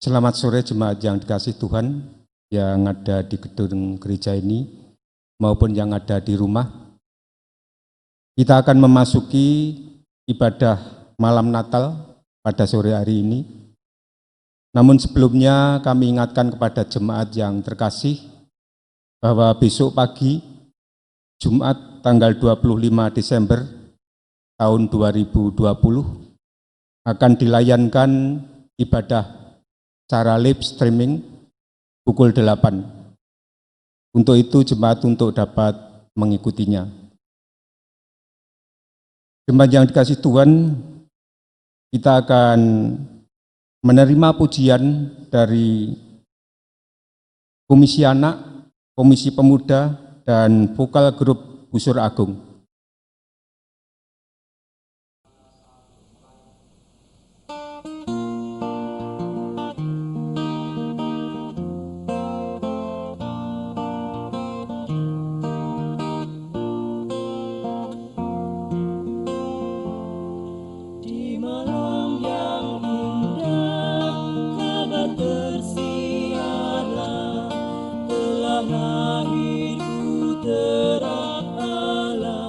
Selamat sore jemaat yang dikasih Tuhan yang ada di gedung gereja ini maupun yang ada di rumah. Kita akan memasuki ibadah malam Natal pada sore hari ini. Namun sebelumnya kami ingatkan kepada jemaat yang terkasih bahwa besok pagi Jumat tanggal 25 Desember tahun 2020 akan dilayankan ibadah secara live streaming pukul 8. Untuk itu jemaat untuk dapat mengikutinya. Jemaat yang dikasih Tuhan, kita akan menerima pujian dari Komisi Anak, Komisi Pemuda, dan vokal grup Busur Agung. Lahir putra Allah.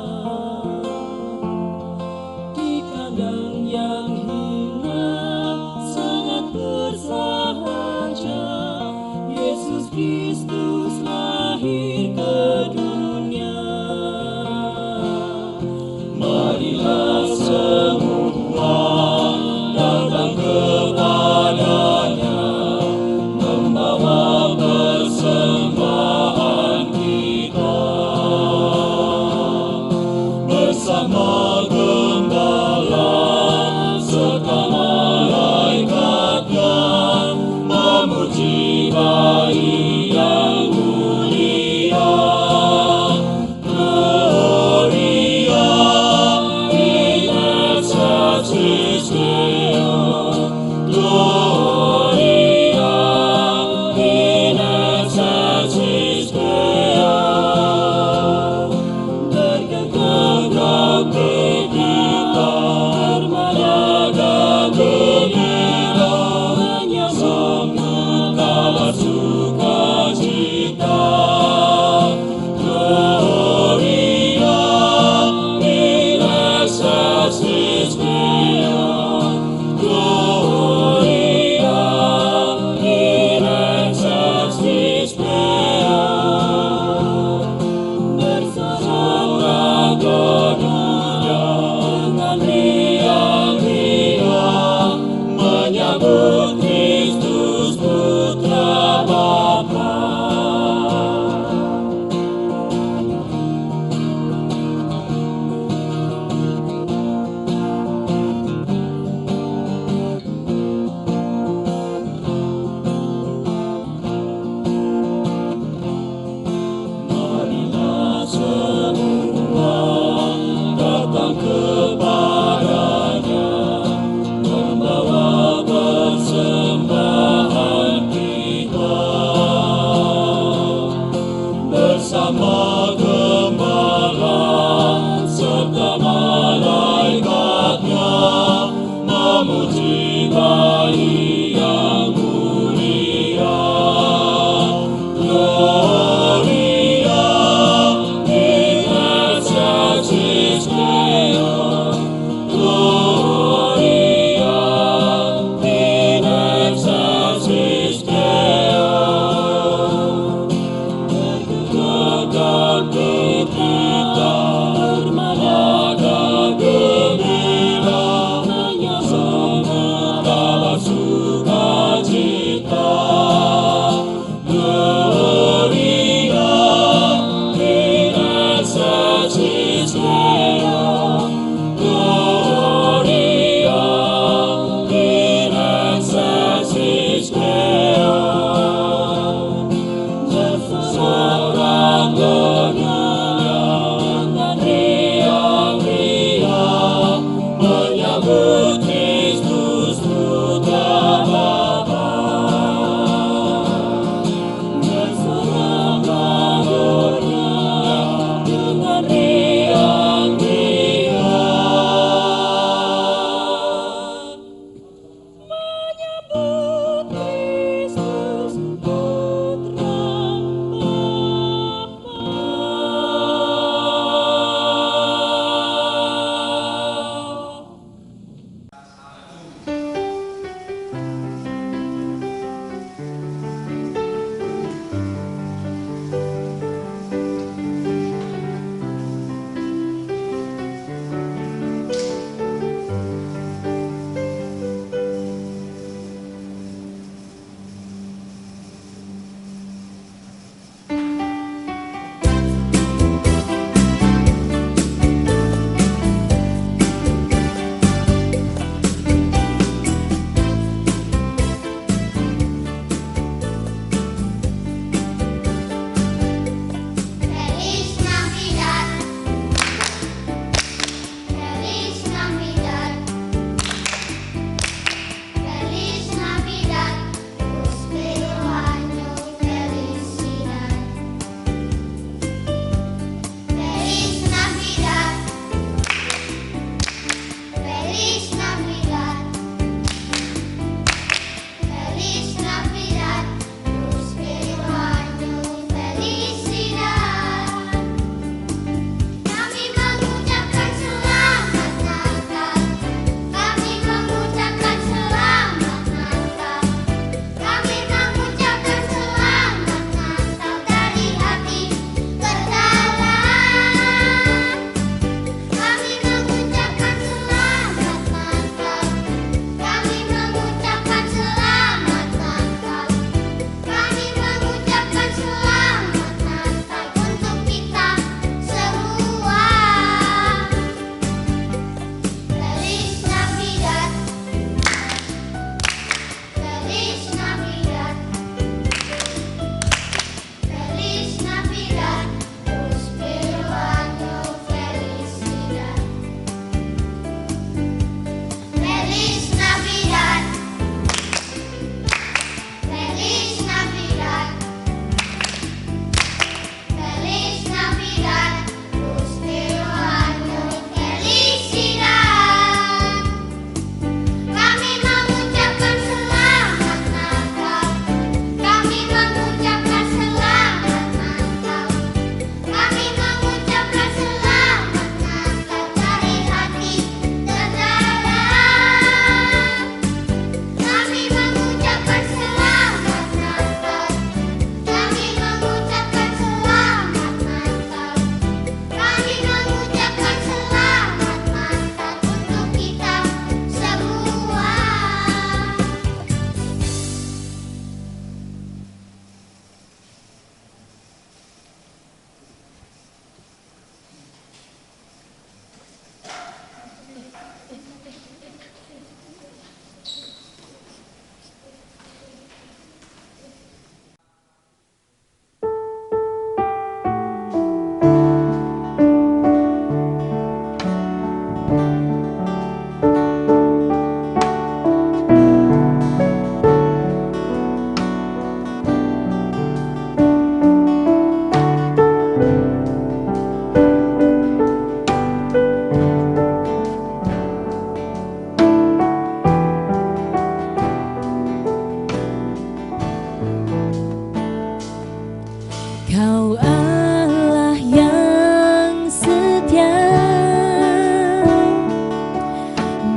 Kau Allah yang setia,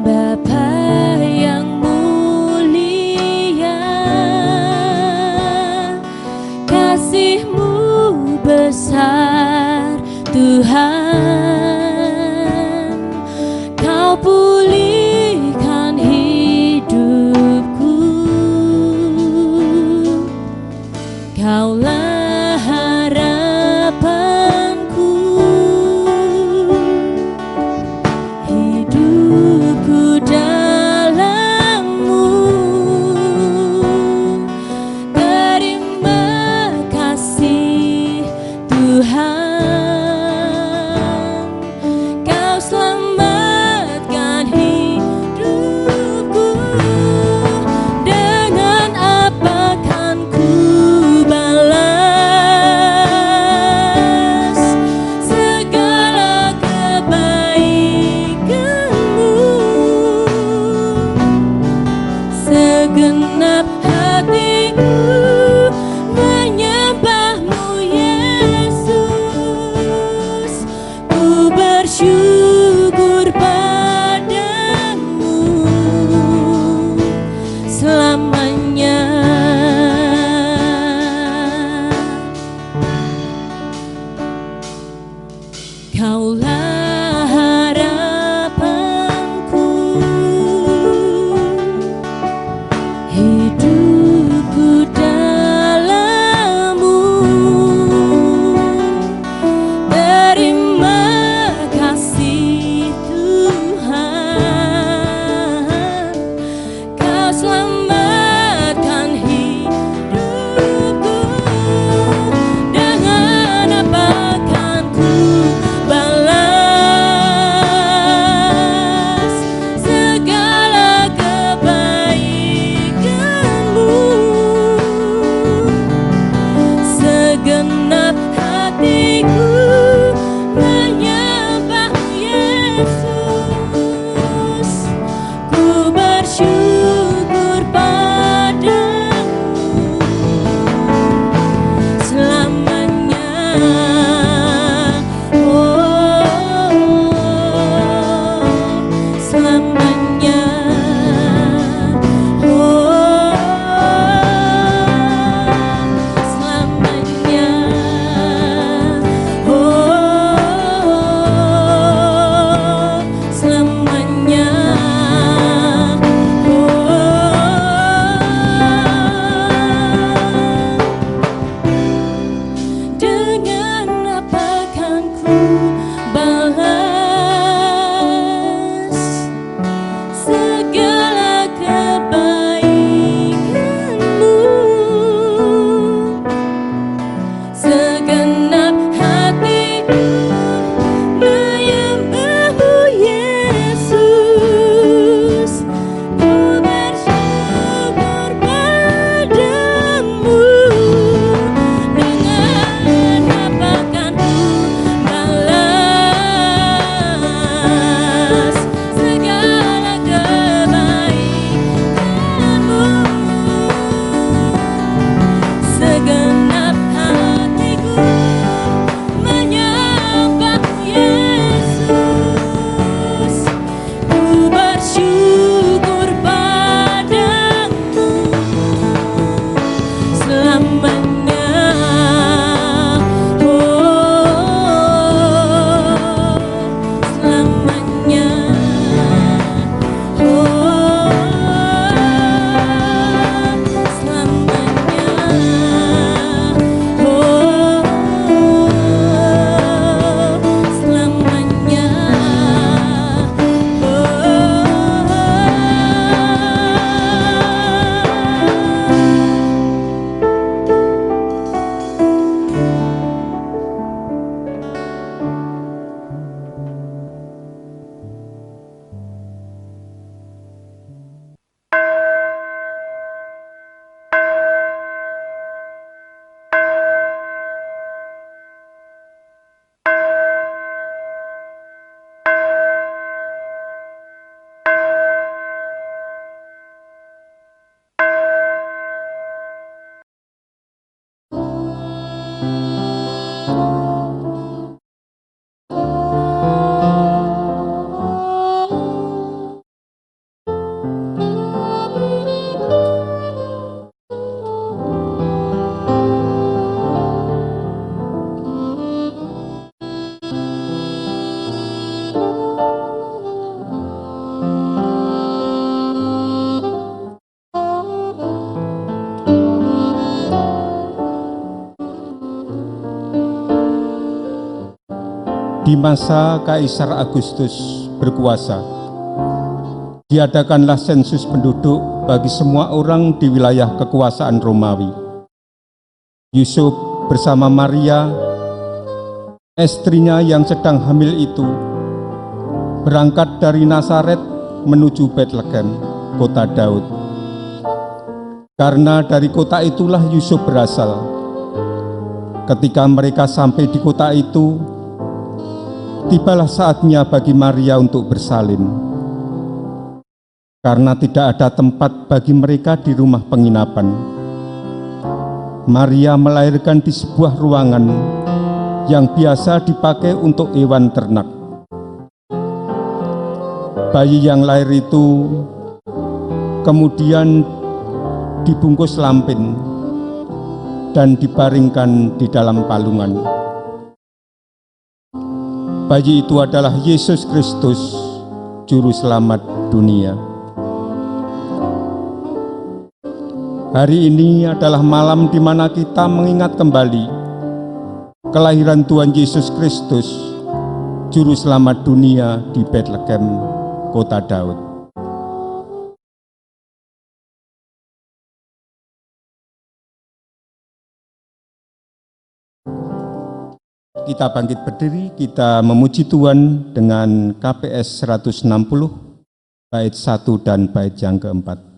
Bapa yang mulia, kasih-Mu besar Tuhan. Kau pulihkan hidupku, Kaulah harapanku, hidupku dalam-Mu. Terima kasih Tuhan, Kau selamatkan hidupku. Dengan apa kan ku balas Di masa Kaisar Agustus berkuasa, diadakanlah sensus penduduk bagi semua orang di wilayah kekuasaan Romawi. Yusuf bersama Maria, istrinya yang sedang hamil itu, berangkat dari Nazaret menuju Betlehem, kota Daud. Karena dari kota itulah Yusuf berasal. Ketika mereka sampai di kota itu, tibalah saatnya bagi Maria untuk bersalin. Karena tidak ada tempat bagi mereka di rumah penginapan, Maria melahirkan di sebuah ruangan yang biasa dipakai untuk hewan ternak. Bayi yang lahir itu kemudian dibungkus lampin dan dibaringkan di dalam palungan. Bayi itu adalah Yesus Kristus, Juru Selamat dunia. Hari ini adalah malam di mana kita mengingat kembali kelahiran Tuhan Yesus Kristus, Juru Selamat dunia di Betlehem, kota Daud. Kita bangkit berdiri, kita memuji Tuhan dengan KPS 160, bait 1 dan bait yang keempat.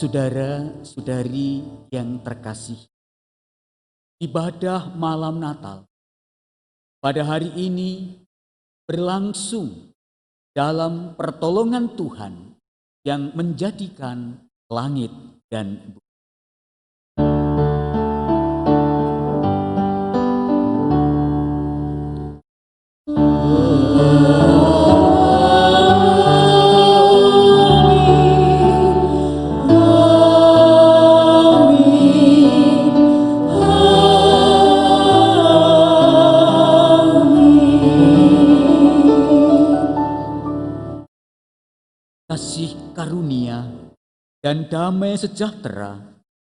Saudara-saudari yang terkasih, ibadah malam Natal pada hari ini berlangsung dalam pertolongan Tuhan yang menjadikan langit dan bumi. Kasih karunia dan damai sejahtera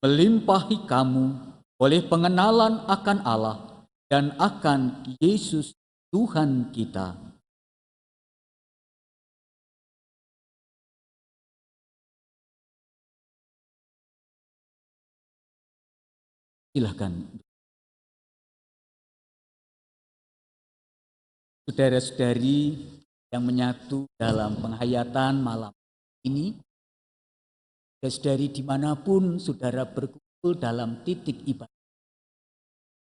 melimpahi kamu oleh pengenalan akan Allah dan akan Yesus Tuhan kita. Silahkan. Saudara-saudari yang menyatu dalam penghayatan malam ini, saudari dimanapun saudara berkumpul dalam titik ibadah,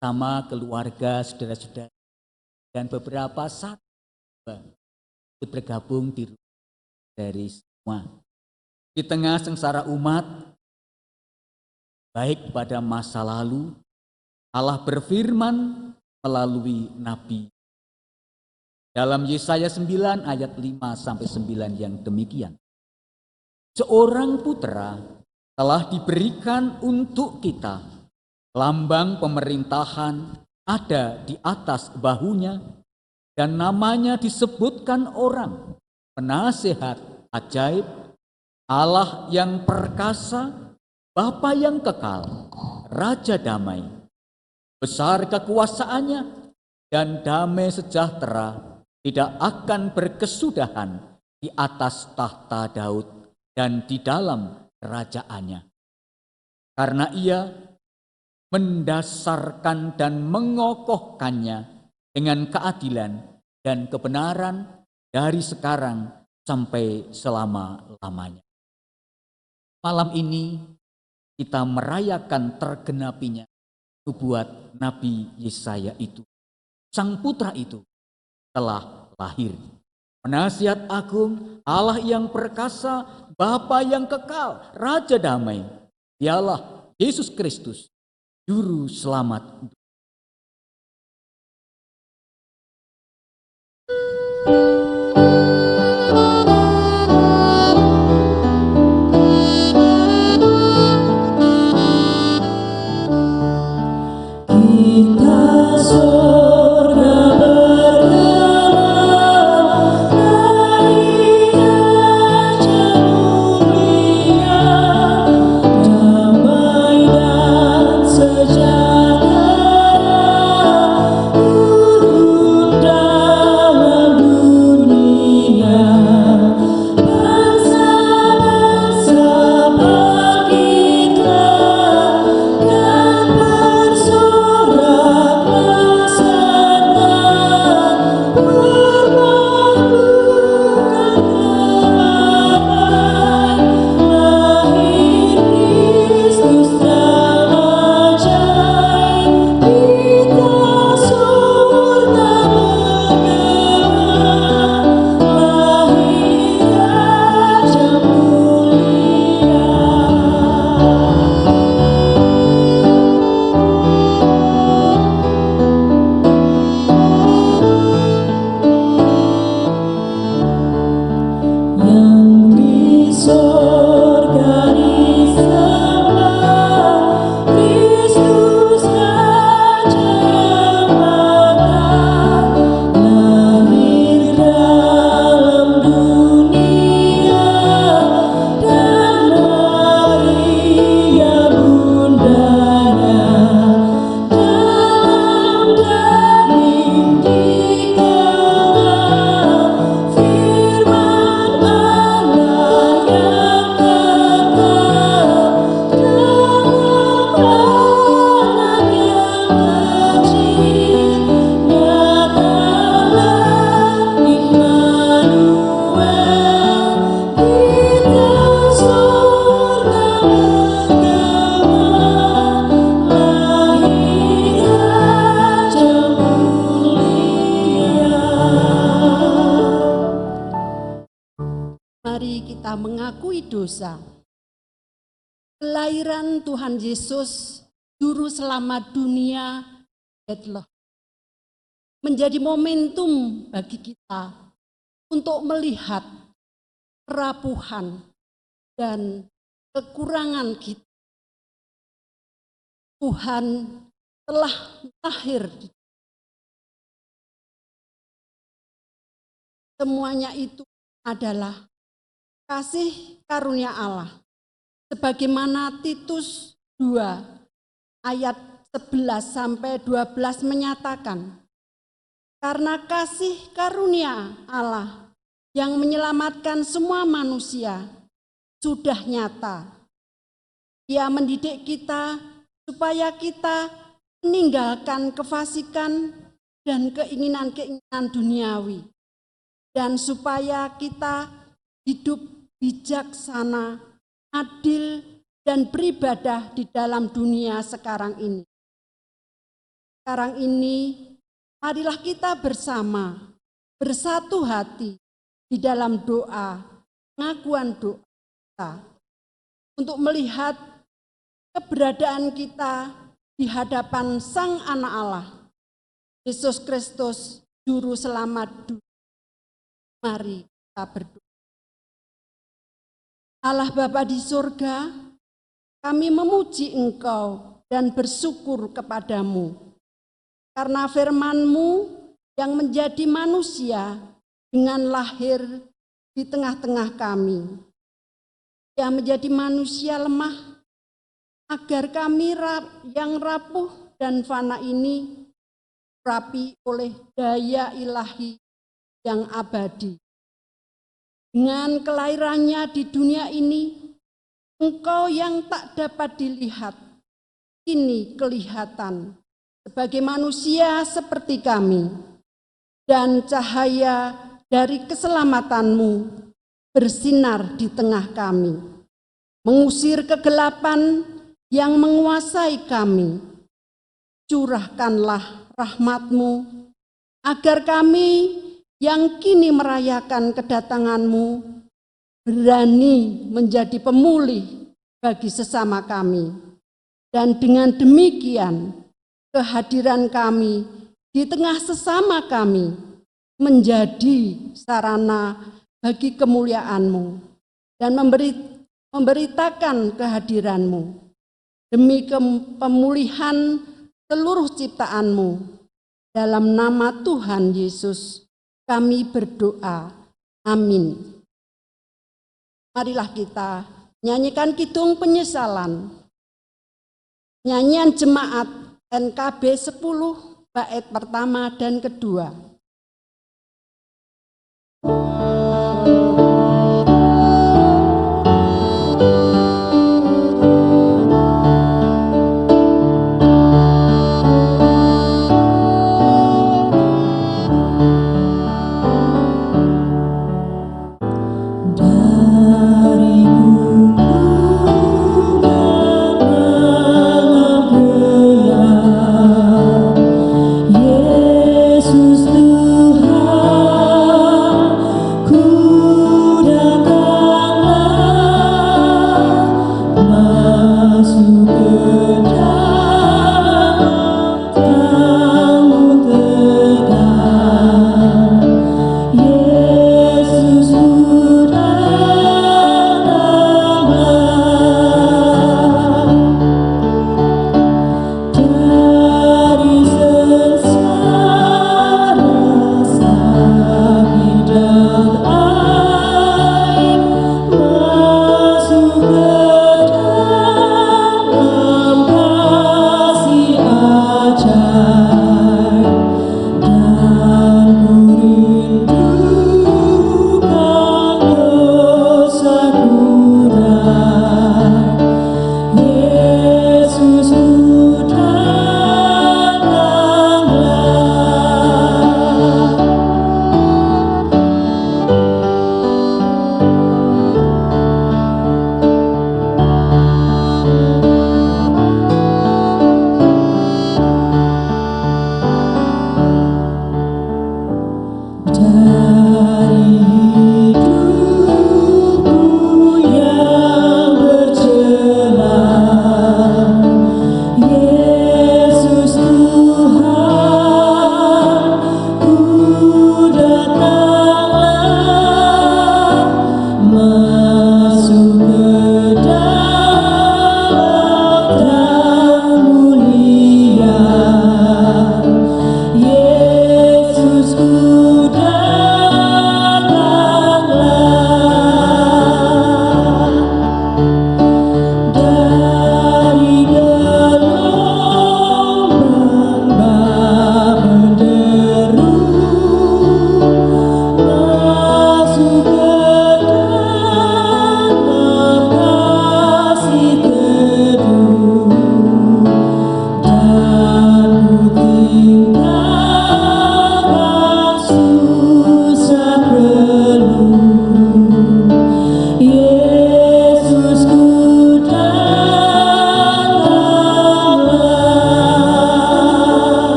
sama keluarga, saudara-saudara, dan beberapa saat bergabung di rumah dari semua. Di tengah sengsara umat, baik pada masa lalu, Allah berfirman melalui Nabi. Dalam Yesaya 9 ayat 5-9 yang demikian. Seorang putra telah diberikan untuk kita, lambang pemerintahan ada di atas bahunya, dan namanya disebutkan orang, penasehat ajaib, Allah yang perkasa, Bapa yang kekal, Raja damai. Besar kekuasaannya dan damai sejahtera tidak akan berkesudahan di atas tahta Daud dan di dalam kerajaannya. Karena ia mendasarkan dan mengokohkannya dengan keadilan dan kebenaran dari sekarang sampai selama-lamanya. Malam ini kita merayakan tergenapinya nubuat Nabi Yesaya itu. Sang putra itu telah lahir. Penasihat agung, Allah yang perkasa, Bapa yang kekal, Raja damai. Dialah Yesus Kristus, Juru Selamat. dosa. Kelahiran Tuhan Yesus, Juru Selamat dunia, Bethlehem, menjadi momentum bagi kita untuk melihat kerapuhan dan kekurangan kita. Tuhan telah lahir. Semuanya itu adalah kasih karunia Allah. Sebagaimana Titus 2 ayat 11-12 menyatakan, karena kasih karunia Allah yang menyelamatkan semua manusia sudah nyata. Ia mendidik kita supaya kita meninggalkan kefasikan dan keinginan-keinginan duniawi, dan supaya kita hidup bijaksana, adil, dan beribadah di dalam dunia sekarang ini. Sekarang ini, marilah kita bersama, bersatu hati di dalam doa, pengakuan doa kita, untuk melihat keberadaan kita di hadapan Sang Anak Allah, Yesus Kristus, Juru Selamat dunia. Mari kita berdoa. Allah Bapa di surga, kami memuji Engkau dan bersyukur kepadamu, karena firman-Mu yang menjadi manusia dengan lahir di tengah-tengah kami. Yang menjadi manusia lemah, agar kami yang rapuh dan fana ini rapi oleh daya ilahi yang abadi. Dengan kelahirannya di dunia ini, Engkau yang tak dapat dilihat, kini kelihatan sebagai manusia seperti kami, dan cahaya dari keselamatan-Mu bersinar di tengah kami, mengusir kegelapan yang menguasai kami. Curahkanlah rahmat-Mu, agar kami yang kini merayakan kedatangan-Mu berani menjadi pemulih bagi sesama kami. Dan dengan demikian, kehadiran kami di tengah sesama kami menjadi sarana bagi kemuliaan-Mu dan memberitakan kehadiran-Mu demi pemulihan seluruh ciptaan-Mu. Dalam nama Tuhan Yesus kami berdoa. Amin. Marilah kita nyanyikan kidung penyesalan. Nyanyian jemaat NKB 10 bait pertama dan kedua. Yesus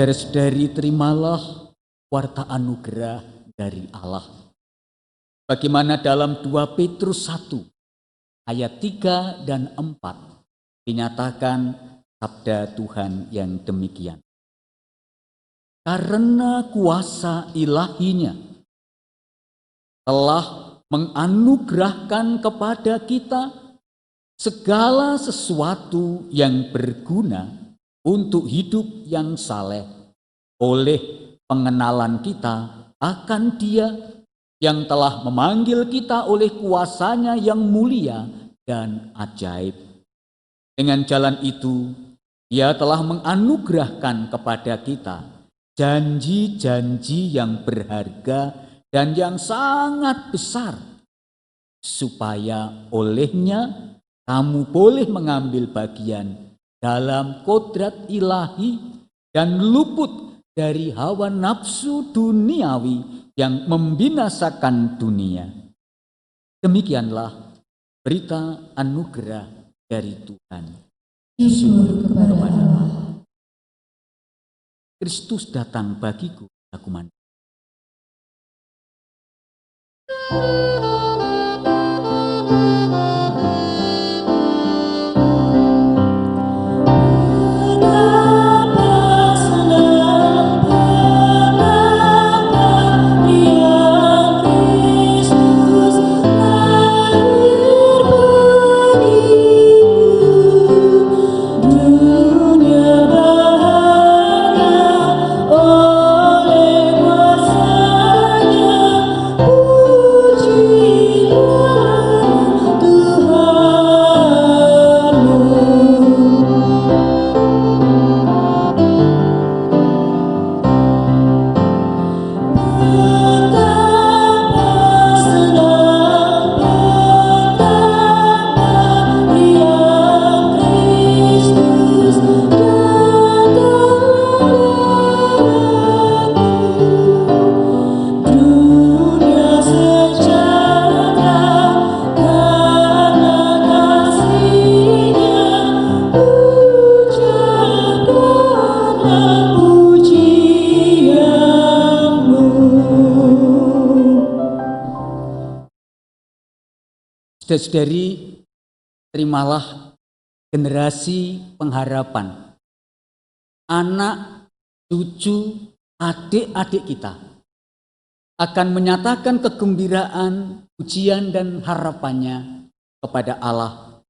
Saudara-saudari, terimalah warta anugerah dari Allah. Bagaimana dalam 2 Petrus 1 ayat 3 dan 4 dinyatakan sabda Tuhan yang demikian. Karena kuasa ilahinya telah menganugerahkan kepada kita segala sesuatu yang berguna untuk hidup yang saleh oleh pengenalan kita akan Dia yang telah memanggil kita oleh kuasanya yang mulia dan ajaib. Dengan jalan itu, Dia telah menganugerahkan kepada kita janji-janji yang berharga dan yang sangat besar, supaya olehnya kamu boleh mengambil bagian dalam kodrat ilahi dan luput dari hawa nafsu duniawi yang membinasakan dunia. Demikianlah berita anugerah dari Tuhan. Syukur kepada Allah. Kristus datang bagiku, aku mandi. Saudari, terimalah generasi pengharapan. Anak, cucu, adik-adik kita akan menyatakan kegembiraan, pujian dan harapannya kepada Allah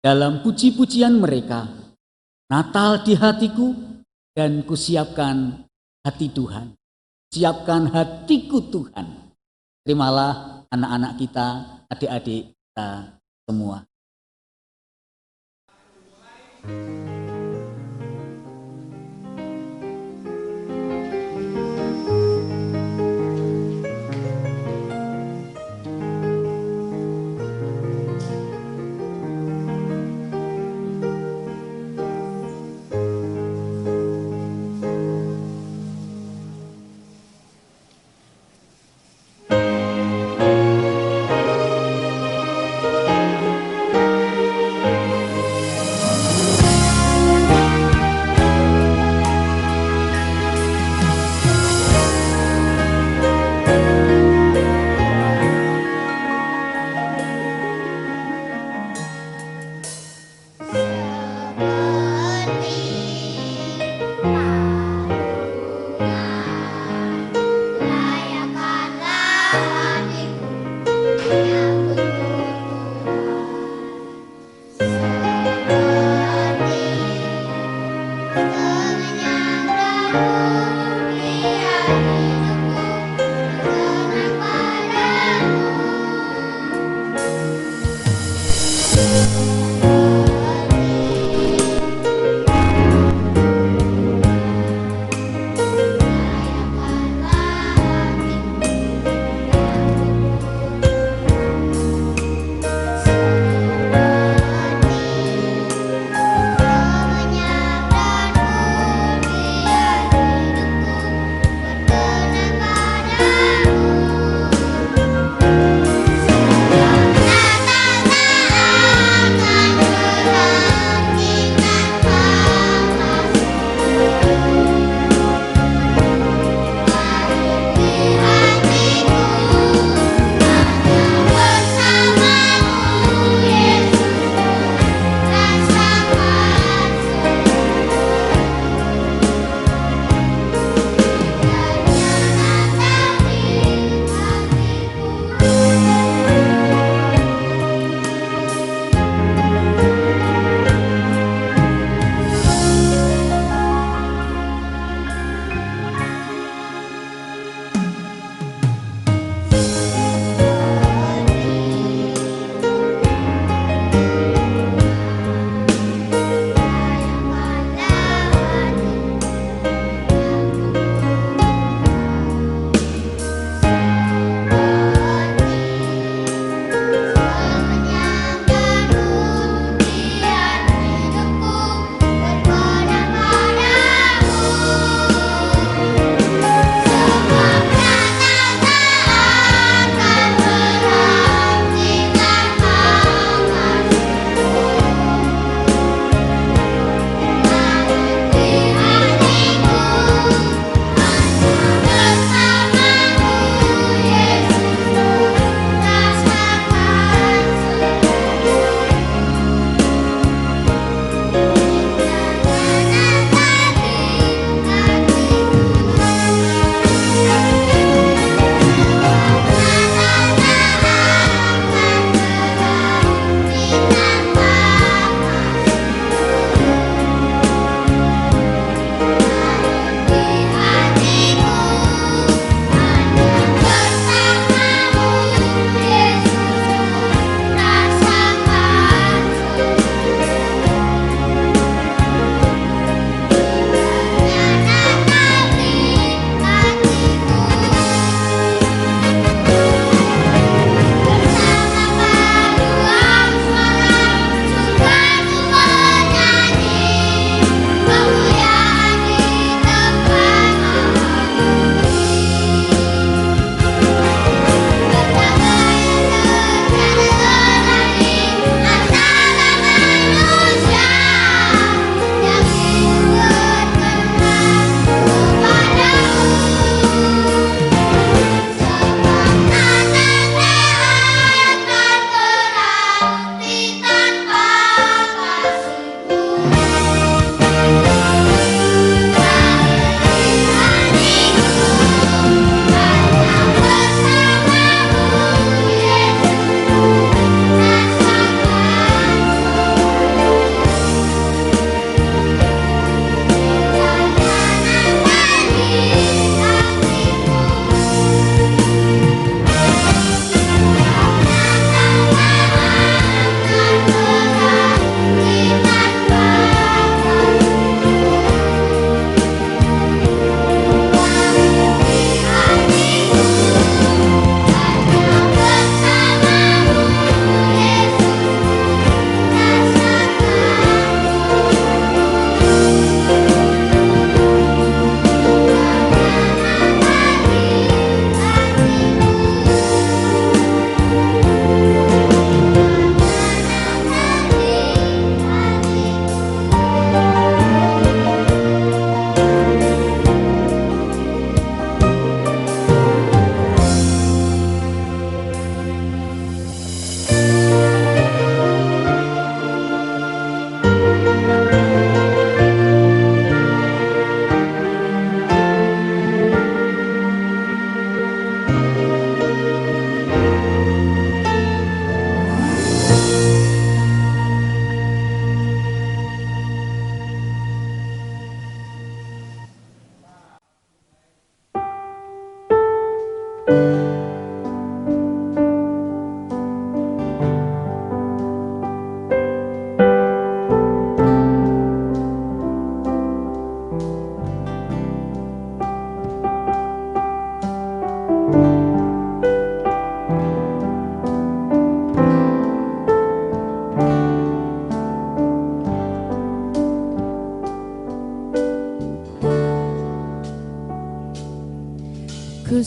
dalam puji-pujian mereka. Natal di hatiku dan kusiapkan hati Tuhan. Siapkan hatiku Tuhan. Terimalah anak-anak kita, adik-adik kita semua.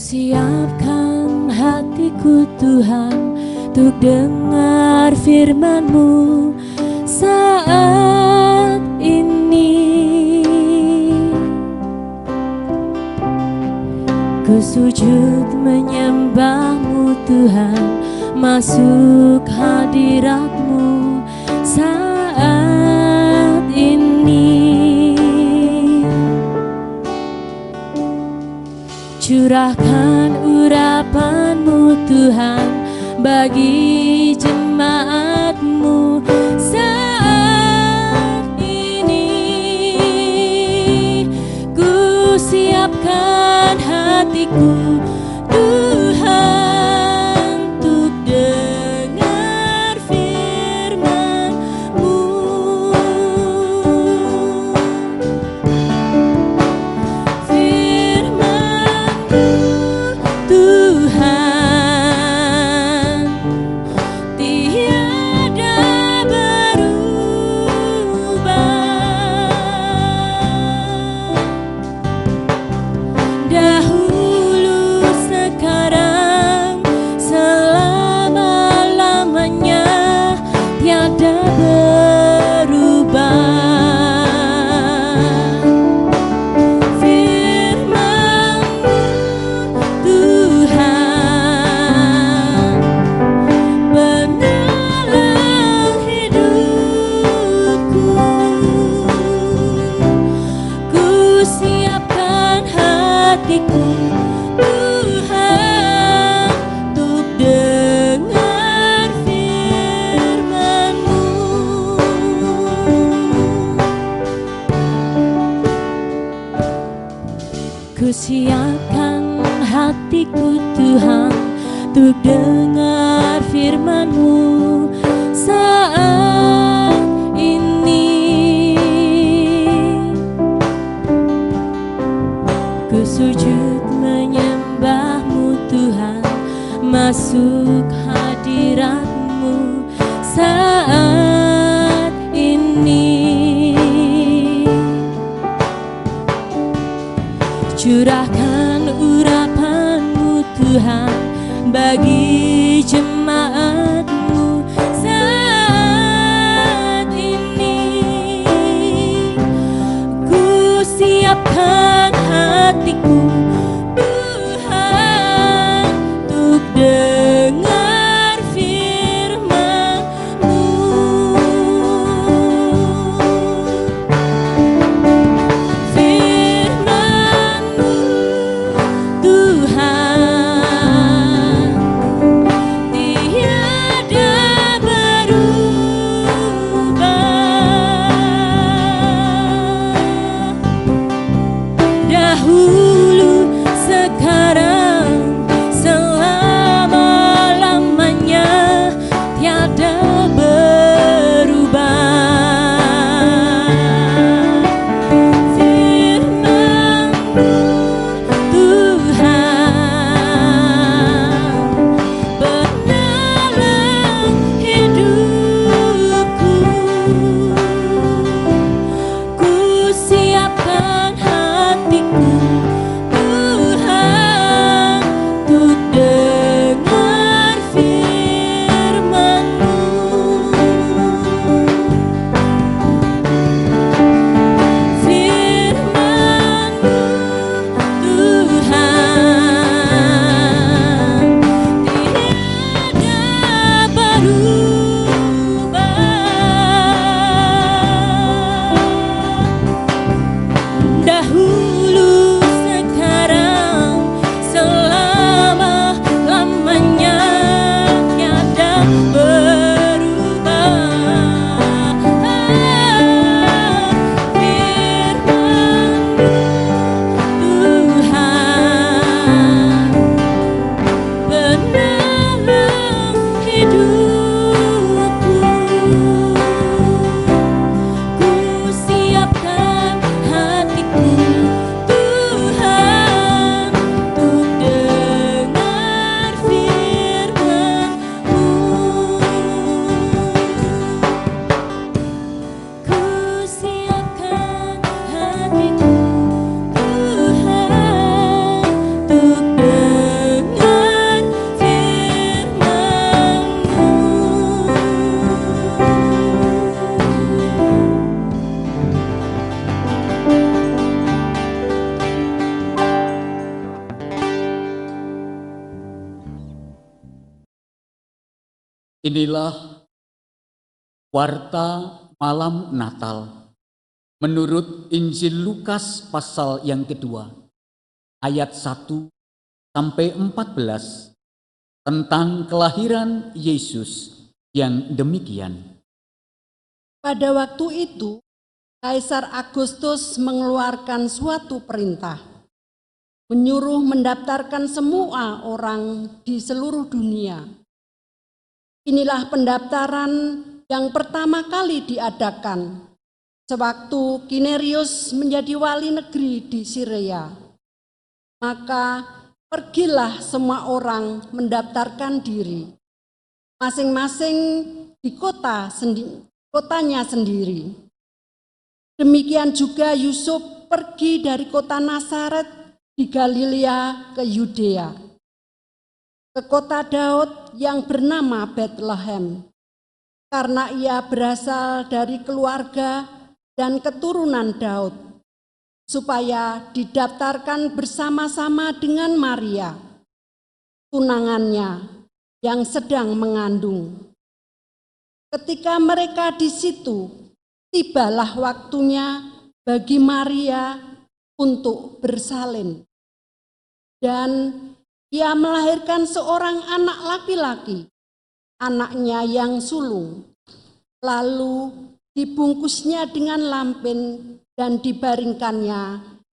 Siapkan hatiku Tuhan untuk dengar firman-Mu saat ini. Ku sujud menyembah-Mu Tuhan, masuk hadirat-Mu saat ini. Curahkan urapan-Mu Tuhan bagi jemaat-Mu saat ini. Ku siapkan hatiku Tuhan untuk dengar firman-Mu. Tuhan tiada berubah, dahulu, sekarang, selama-lamanya tiada berubah. Ku siapkan hatiku Tuhan untuk dengar firman-Mu saat ini. Ku sujud menyembah-Mu Tuhan, masuk hadirat-Mu saat ini. Curahkan urapan-Mu Tuhan bagi jemaat-Mu saat ini. Ku siapkan hatiku Tuhan untuk dengar firman-Mu. Tuhan tiada Inilah warta malam Natal menurut Injil Lukas pasal yang kedua, ayat 1 sampai 14 tentang kelahiran Yesus yang demikian. Pada waktu itu, Kaisar Agustus mengeluarkan suatu perintah, menyuruh mendaftarkan semua orang di seluruh dunia. Inilah pendaftaran yang pertama kali diadakan sewaktu Quirinius menjadi wali negeri di Syria. Maka pergilah semua orang mendaftarkan diri, masing-masing di kotanya sendiri. Demikian juga Yusuf pergi dari kota Nazaret di Galilea ke Yudea, ke kota Daud yang bernama Bethlehem, karena ia berasal dari keluarga dan keturunan Daud, supaya didaftarkan bersama-sama dengan Maria, tunangannya yang sedang mengandung. Ketika mereka di situ, tibalah waktunya bagi Maria untuk bersalin. Dan ia melahirkan seorang anak laki-laki, anaknya yang sulung. Lalu dibungkusnya dengan lampin dan dibaringkannya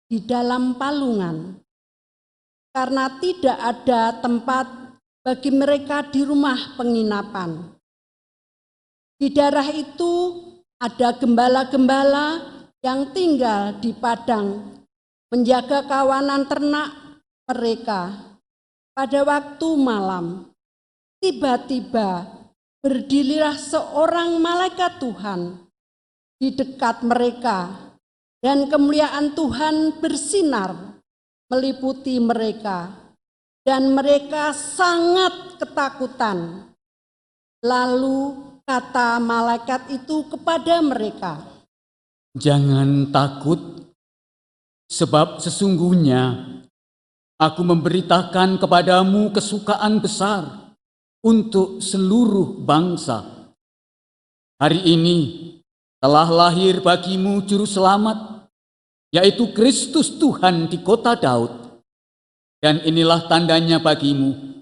di dalam palungan. Karena tidak ada tempat bagi mereka di rumah penginapan. Di daerah itu ada gembala-gembala yang tinggal di padang, menjaga kawanan ternak mereka. Pada waktu malam, tiba-tiba berdirilah seorang malaikat Tuhan di dekat mereka, dan kemuliaan Tuhan bersinar meliputi mereka, dan mereka sangat ketakutan. Lalu kata malaikat itu kepada mereka, "Jangan takut, sebab sesungguhnya Aku memberitakan kepadamu kesukaan besar untuk seluruh bangsa. Hari ini telah lahir bagimu juru selamat, yaitu Kristus Tuhan di kota Daud. Dan inilah tandanya bagimu,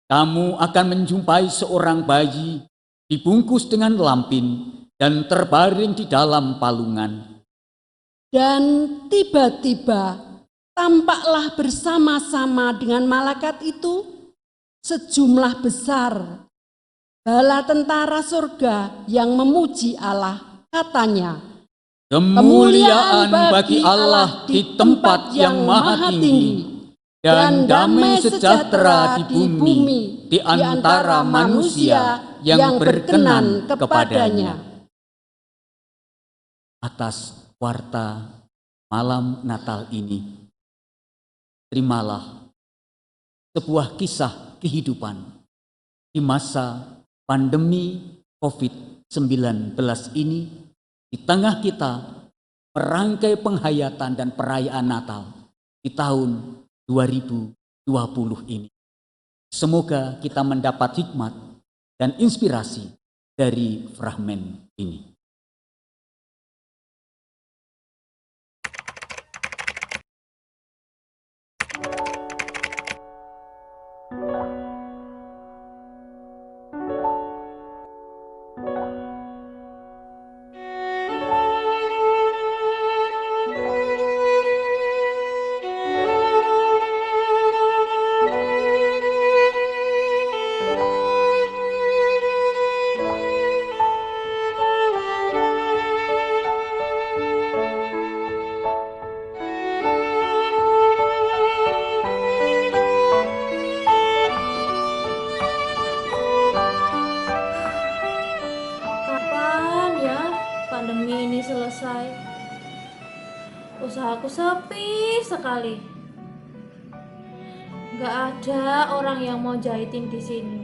kamu akan menjumpai seorang bayi dibungkus dengan lampin dan terbaring di dalam palungan." Dan tiba-tiba tampaklah bersama-sama dengan malaikat itu sejumlah besar bala tentara surga yang memuji Allah. Katanya, "Kemuliaan bagi Allah di tempat yang maha tinggi, dan damai sejahtera di bumi di antara manusia yang berkenan kepadanya." Atas warta malam Natal ini, terimalah sebuah kisah kehidupan di masa pandemi COVID-19 ini, di tengah kita merangkai penghayatan dan perayaan Natal di tahun 2020 ini. Semoga kita mendapat hikmat dan inspirasi dari fragmen ini. Pandemi ini selesai. Usahaku sepi sekali. Gak ada orang yang mau jahitin di sini.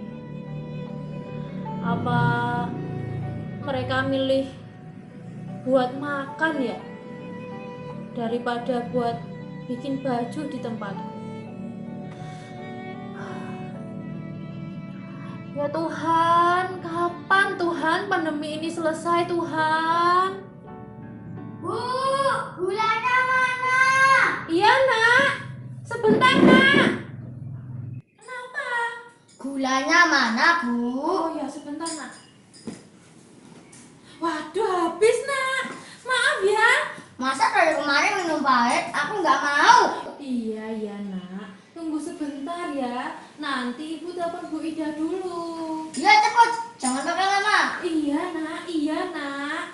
Apa mereka milih buat makan ya, daripada buat bikin baju di tempatku? Ya Tuhan, pandemi ini selesai, Tuhan. Bu, gulanya mana? Iya, Nak. Sebentar, Nak. Kenapa? Gulanya mana, Bu? Oh ya, sebentar, Nak. Waduh, habis, Nak. Maaf ya. Masa dari kemarin minum pahit? Aku nggak mau. Iya, Nak. Tunggu sebentar ya. Nanti Ibu telepon Bu Ida dulu. Ya cepet, jangan pakai lama. Iya, Nak.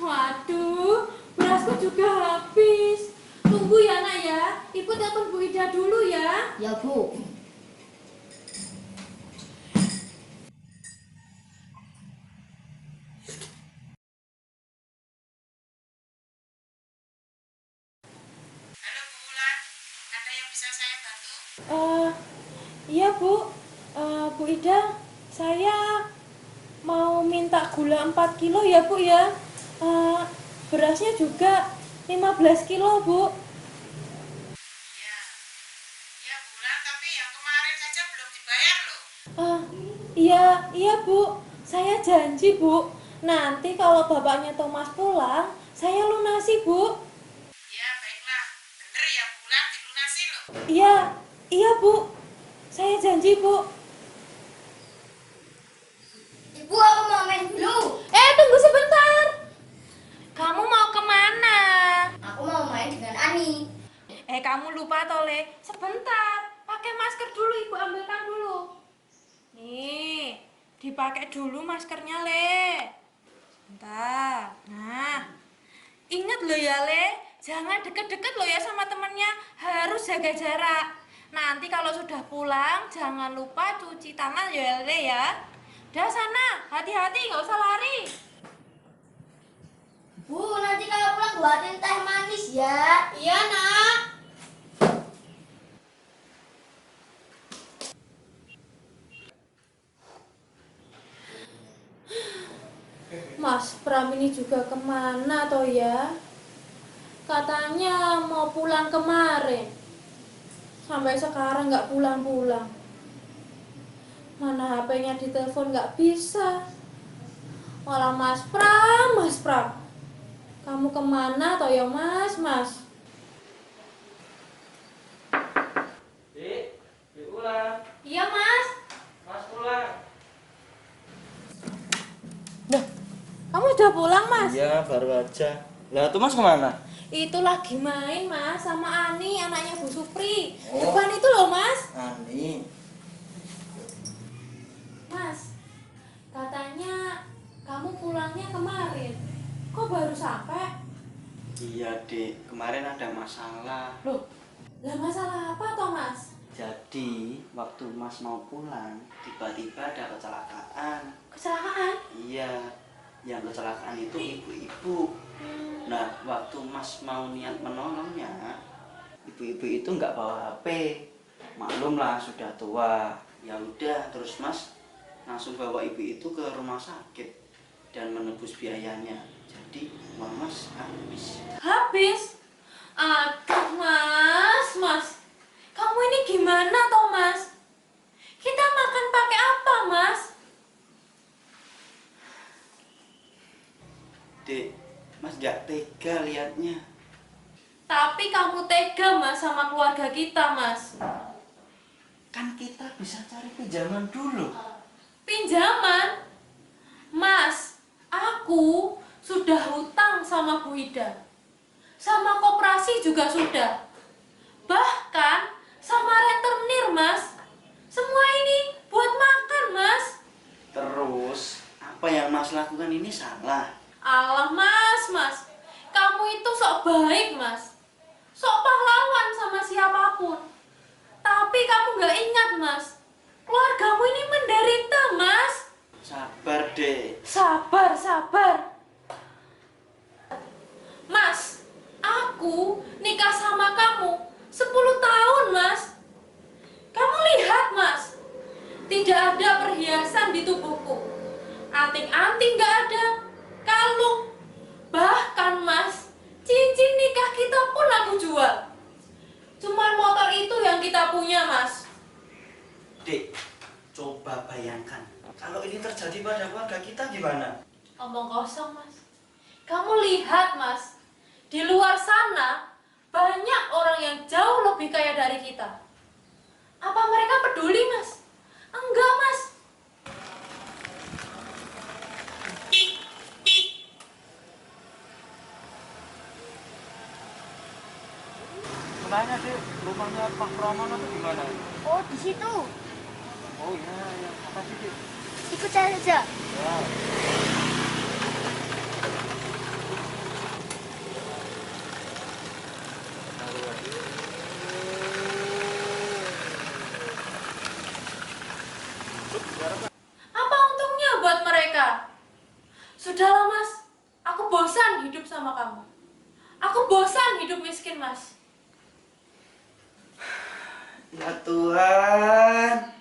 Waduh, berasku juga habis. Tunggu ya, Nak ya. Ibu telepon Bu Ida dulu ya. Ya, Bu. Iya Bu, Bu Ida, saya mau minta gula 4 kilo ya Bu ya. Berasnya juga 15 kilo Bu. Ya bulan tapi yang kemarin saja belum dibayar loh. Iya Bu, saya janji Bu. Nanti kalau bapaknya Thomas pulang, saya lunasi Bu. Ya baiklah, bener ya bulan dilunasi loh. Iya Bu, saya janji Bu. Ibu, aku mau main dulu. Tunggu sebentar. Kamu mau kemana? Aku mau main dengan Ani. Kamu lupa Tole. Sebentar, pakai masker dulu, Ibu ambilkan dulu. Nih, dipakai dulu maskernya, Le. Sebentar. Nah, ingat lo ya, Le. Jangan deket-deket lo ya sama temennya. Harus jaga jarak. Nanti kalau sudah pulang, jangan lupa cuci tangan ya, Le ya. Dah sana, hati-hati, nggak usah lari. Bu, nanti kalau pulang buatin teh manis ya. Iya, Nak. Mas Pram ini juga kemana toh ya? Katanya mau pulang kemarin. Sampai sekarang nggak pulang-pulang. Mana HP-nya ditelepon nggak bisa. Malah Mas Pram. Kamu kemana toh ya Mas? Dik Ulan, Iya Mas. Mas pulang. Kamu udah pulang Mas? Iya, baru aja. Lah, tuh Mas kemana? Itu lagi main Mas sama Ani, anaknya Bu Supri. Depan itu loh Mas. Ani. Mas, katanya kamu pulangnya kemarin. Kok baru sampai? Iya, Dik. Kemarin ada masalah. Loh, lah masalah apa toh Mas? Jadi, waktu Mas mau pulang, tiba-tiba ada kecelakaan. Kecelakaan? Iya, yang kecelakaan itu ibu-ibu. Nah, waktu Mas mau niat menolongnya, ibu-ibu itu nggak bawa HP. Maklum lah, sudah tua. Ya udah, terus Mas langsung bawa ibu itu ke rumah sakit dan menebus biayanya. Jadi uang Mas habis. Habis? Aduh Mas. Kamu ini gimana toh Mas? Kita makan pakai apa Mas? Dek, Mas nggak tega liatnya. Tapi kamu tega Mas sama keluarga kita Mas. Kan kita bisa cari pinjaman dulu. Pinjaman? Mas, aku sudah hutang sama Bu Ida. Sama koperasi juga sudah. Bahkan sama rentenir Mas. Semua ini buat makan Mas. Terus, apa yang Mas lakukan ini salah. Alah Mas. Kamu itu sok baik Mas. Sok pahlawan sama siapapun. Tapi kamu gak ingat Mas. Keluargamu ini menderita Mas. Sabar deh. Sabar. Mas, aku nikah sama kamu 10 tahun Mas. Kamu lihat Mas. Tidak ada perhiasan di tubuhku. Anting-anting gak ada. Kalung. Bahkan Mas, cincin nikah kita pun aku jual. Cuma motor itu yang kita punya Mas. Dek, coba Coba bayangkan, kalau ini terjadi pada keluarga kita gimana? Omong kosong, Mas. Kamu lihat, Mas. Di luar sana, banyak orang yang jauh lebih kaya dari kita. Apa mereka peduli, Mas? Enggak, Mas. Sebenarnya sih rumahnya Pak Pramono itu di mana? Oh, di situ. Oh iya, ya. Makasih sih. Ikut saya saja. Ya. Apa untungnya buat mereka? Sudahlah, Mas. Aku bosan hidup sama kamu. Aku bosan hidup miskin, Mas. Ya Tuhan,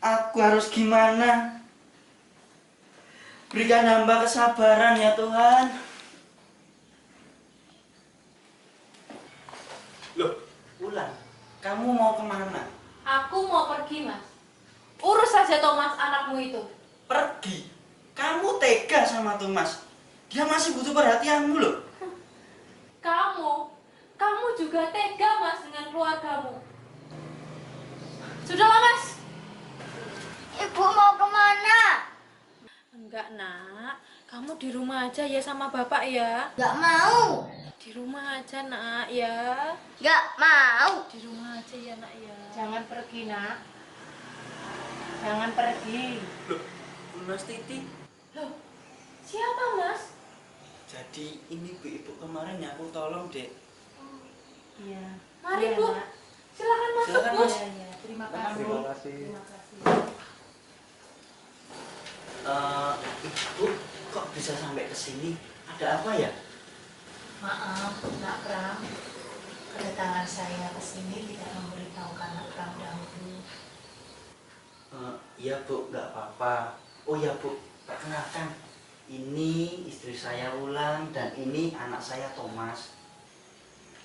aku harus gimana? Berikan hamba kesabaran ya Tuhan. Loh, Wulan, kamu mau kemana? Aku mau pergi, Mas. Urus saja Thomas, anakmu itu. Pergi? Kamu tega sama Thomas? Dia masih butuh perhatianmu loh. Kamu juga tega, Mas, dengan keluargamu. Sudahlah, Mas. Ibu mau kemana? Enggak, Nak. Kamu di rumah aja ya sama Bapak ya. Gak mau. Di rumah aja, Nak, ya. Gak mau. Di rumah aja ya, Nak, ya. Jangan pergi, Nak. Jangan pergi. Loh, Mas Titi. Loh, siapa, Mas? Jadi ini Bu-ibu kemarin yang aku tolong, Dek. Iya. Mari, Iya, Bu. Nak. Silakan masuk, Silakan, Bu. Mas. Iya, iya. Terima kasih. Terima kasih. Terima kasih. Ibu kok bisa sampai ke sini? Ada apa ya? Maaf, Nak Pram. Kedatangan saya ke sini tidak memberitahukan Nak Pram dahulu. Iya Bu, nggak apa-apa. Oh ya Bu, perkenalkan. Ini istri saya Wulan dan ini anak saya Thomas.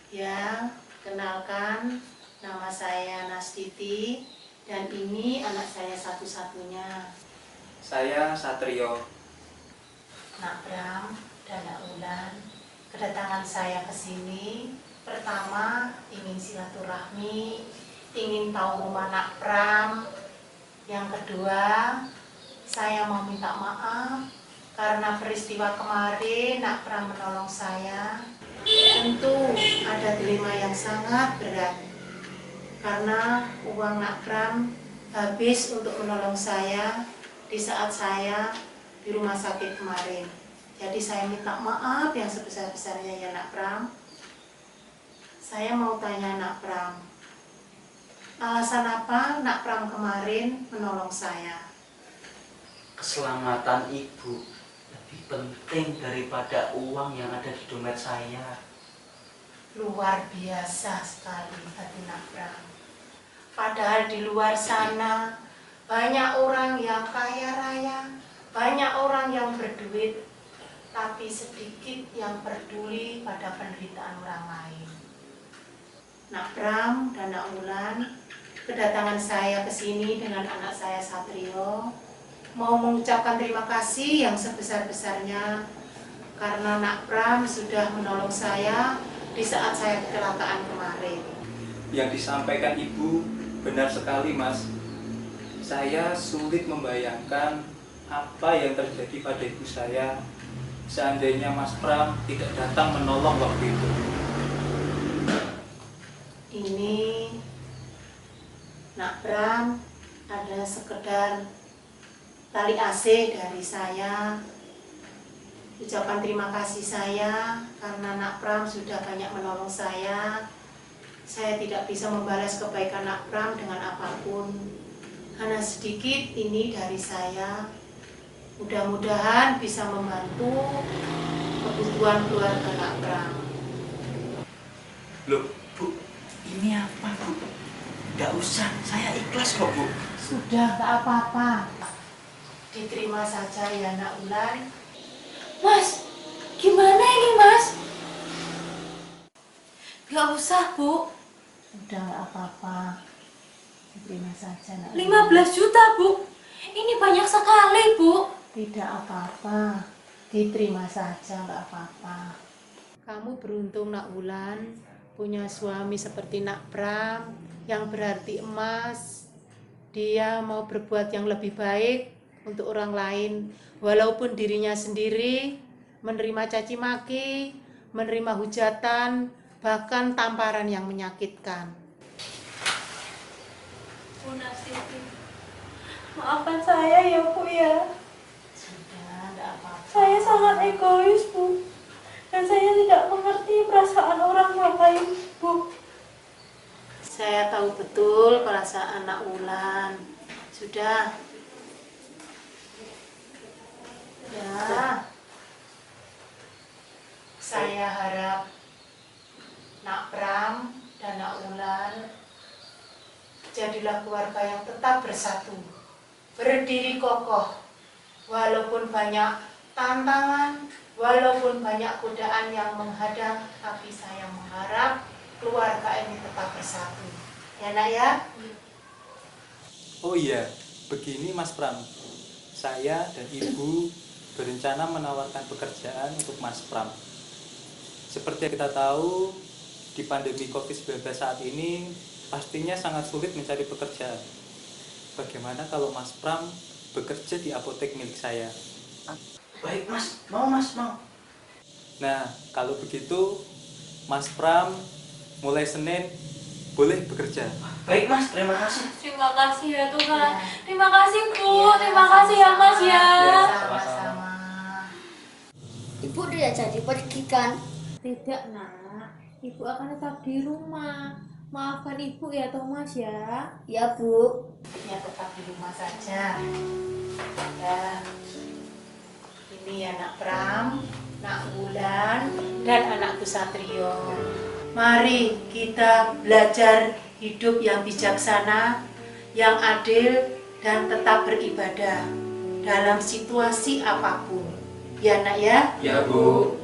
Ya, kenalkan, nama saya Nastiti dan ini anak saya satu-satunya. Saya Satrio. Nak Pram dan Nak Wulan, kedatangan saya ke sini pertama ingin silaturahmi, ingin tahu rumah Nak Pram. Yang kedua, saya mau minta maaf karena peristiwa kemarin Nak Pram menolong saya. Tentu ada dilema yang sangat berat karena uang Nak Pram habis untuk menolong saya di saat saya di rumah sakit kemarin. Jadi saya minta maaf yang sebesar-besarnya ya Nak Pram. Saya mau tanya Nak Pram, alasan apa Nak Pram kemarin menolong saya? Keselamatan ibu lebih penting daripada uang yang ada di dompet saya. Luar biasa sekali hati Nak Pram. Padahal di luar sana banyak orang yang kaya raya, banyak orang yang berduit, tapi sedikit yang peduli pada penderitaan orang lain. Nak Pram dan Nak Wulan, kedatangan saya ke sini dengan anak saya Satrio mau mengucapkan terima kasih yang sebesar-besarnya karena Nak Pram sudah menolong saya di saat saya kecelakaan kemarin. Yang disampaikan Ibu benar sekali, Mas. Saya sulit membayangkan apa yang terjadi pada ibu saya seandainya Mas Pram tidak datang menolong waktu itu. Ini Nak Pram ada sekedar tali AC dari saya. Ucapan terima kasih saya karena Nak Pram sudah banyak menolong saya. Saya tidak bisa membalas kebaikan Nak Pram dengan apapun. Hanya sedikit ini dari saya. Mudah-mudahan bisa membantu kebutuhan keluarga Nak Pram. Loh, Bu, ini apa, Bu? Nggak usah, saya ikhlas kok, Bu. Sudah, tak apa-apa. Diterima saja ya Nak Wulan. Mas, gimana ini, Mas? Gak usah, Bu. Udah nggak apa-apa. Diterima saja, nak. 15 juta, Bu. Ini banyak sekali, Bu. Tidak apa-apa, diterima saja, nggak apa-apa. Kamu beruntung, Nak Wulan, punya suami seperti Nak Pram yang berarti emas. Dia mau berbuat yang lebih baik untuk orang lain, walaupun dirinya sendiri menerima caci maki, menerima hujatan, bahkan tamparan yang menyakitkan. Bu Nastiti, maafkan saya ya, Bu ya. Sudah, nggak apa-apa. Saya sangat egois, Bu. Dan saya tidak mengerti perasaan orang lain, Bu. Saya tahu betul perasaan Nak Wulan. Sudah. Ya. Saya harap Nak Pram dan Nak Wulan jadilah keluarga yang tetap bersatu, berdiri kokoh, walaupun banyak tantangan, walaupun banyak godaan yang menghadang, tapi saya mengharap keluarga ini tetap bersatu. Ya, Nak ya? Oh iya, begini Mas Pram. Saya dan Ibu berencana menawarkan pekerjaan untuk Mas Pram. Seperti yang kita tahu, di pandemi COVID-19 saat ini pastinya sangat sulit mencari pekerjaan. Bagaimana kalau Mas Pram bekerja di apotek milik saya? Baik Mas, mau. Nah, kalau begitu Mas Pram mulai Senin boleh bekerja. Baik Mas, terima kasih. Terima kasih ya Tuhan. Terima kasih, Bu. Terima kasih ya, Mas ya. Sama-sama. Ibu udah jadi pergi kan? Tidak, Nak. Ibu akan tetap di rumah. Maafkan Ibu ya, Thomas ya. Ya Bu. Ya, tetap di rumah saja. Ya. Ini ya Nak Pram, Nak Wulan, dan anakku Satrio. Mari kita belajar hidup yang bijaksana, yang adil, dan tetap beribadah dalam situasi apapun. Ya Nak ya? Ya Bu.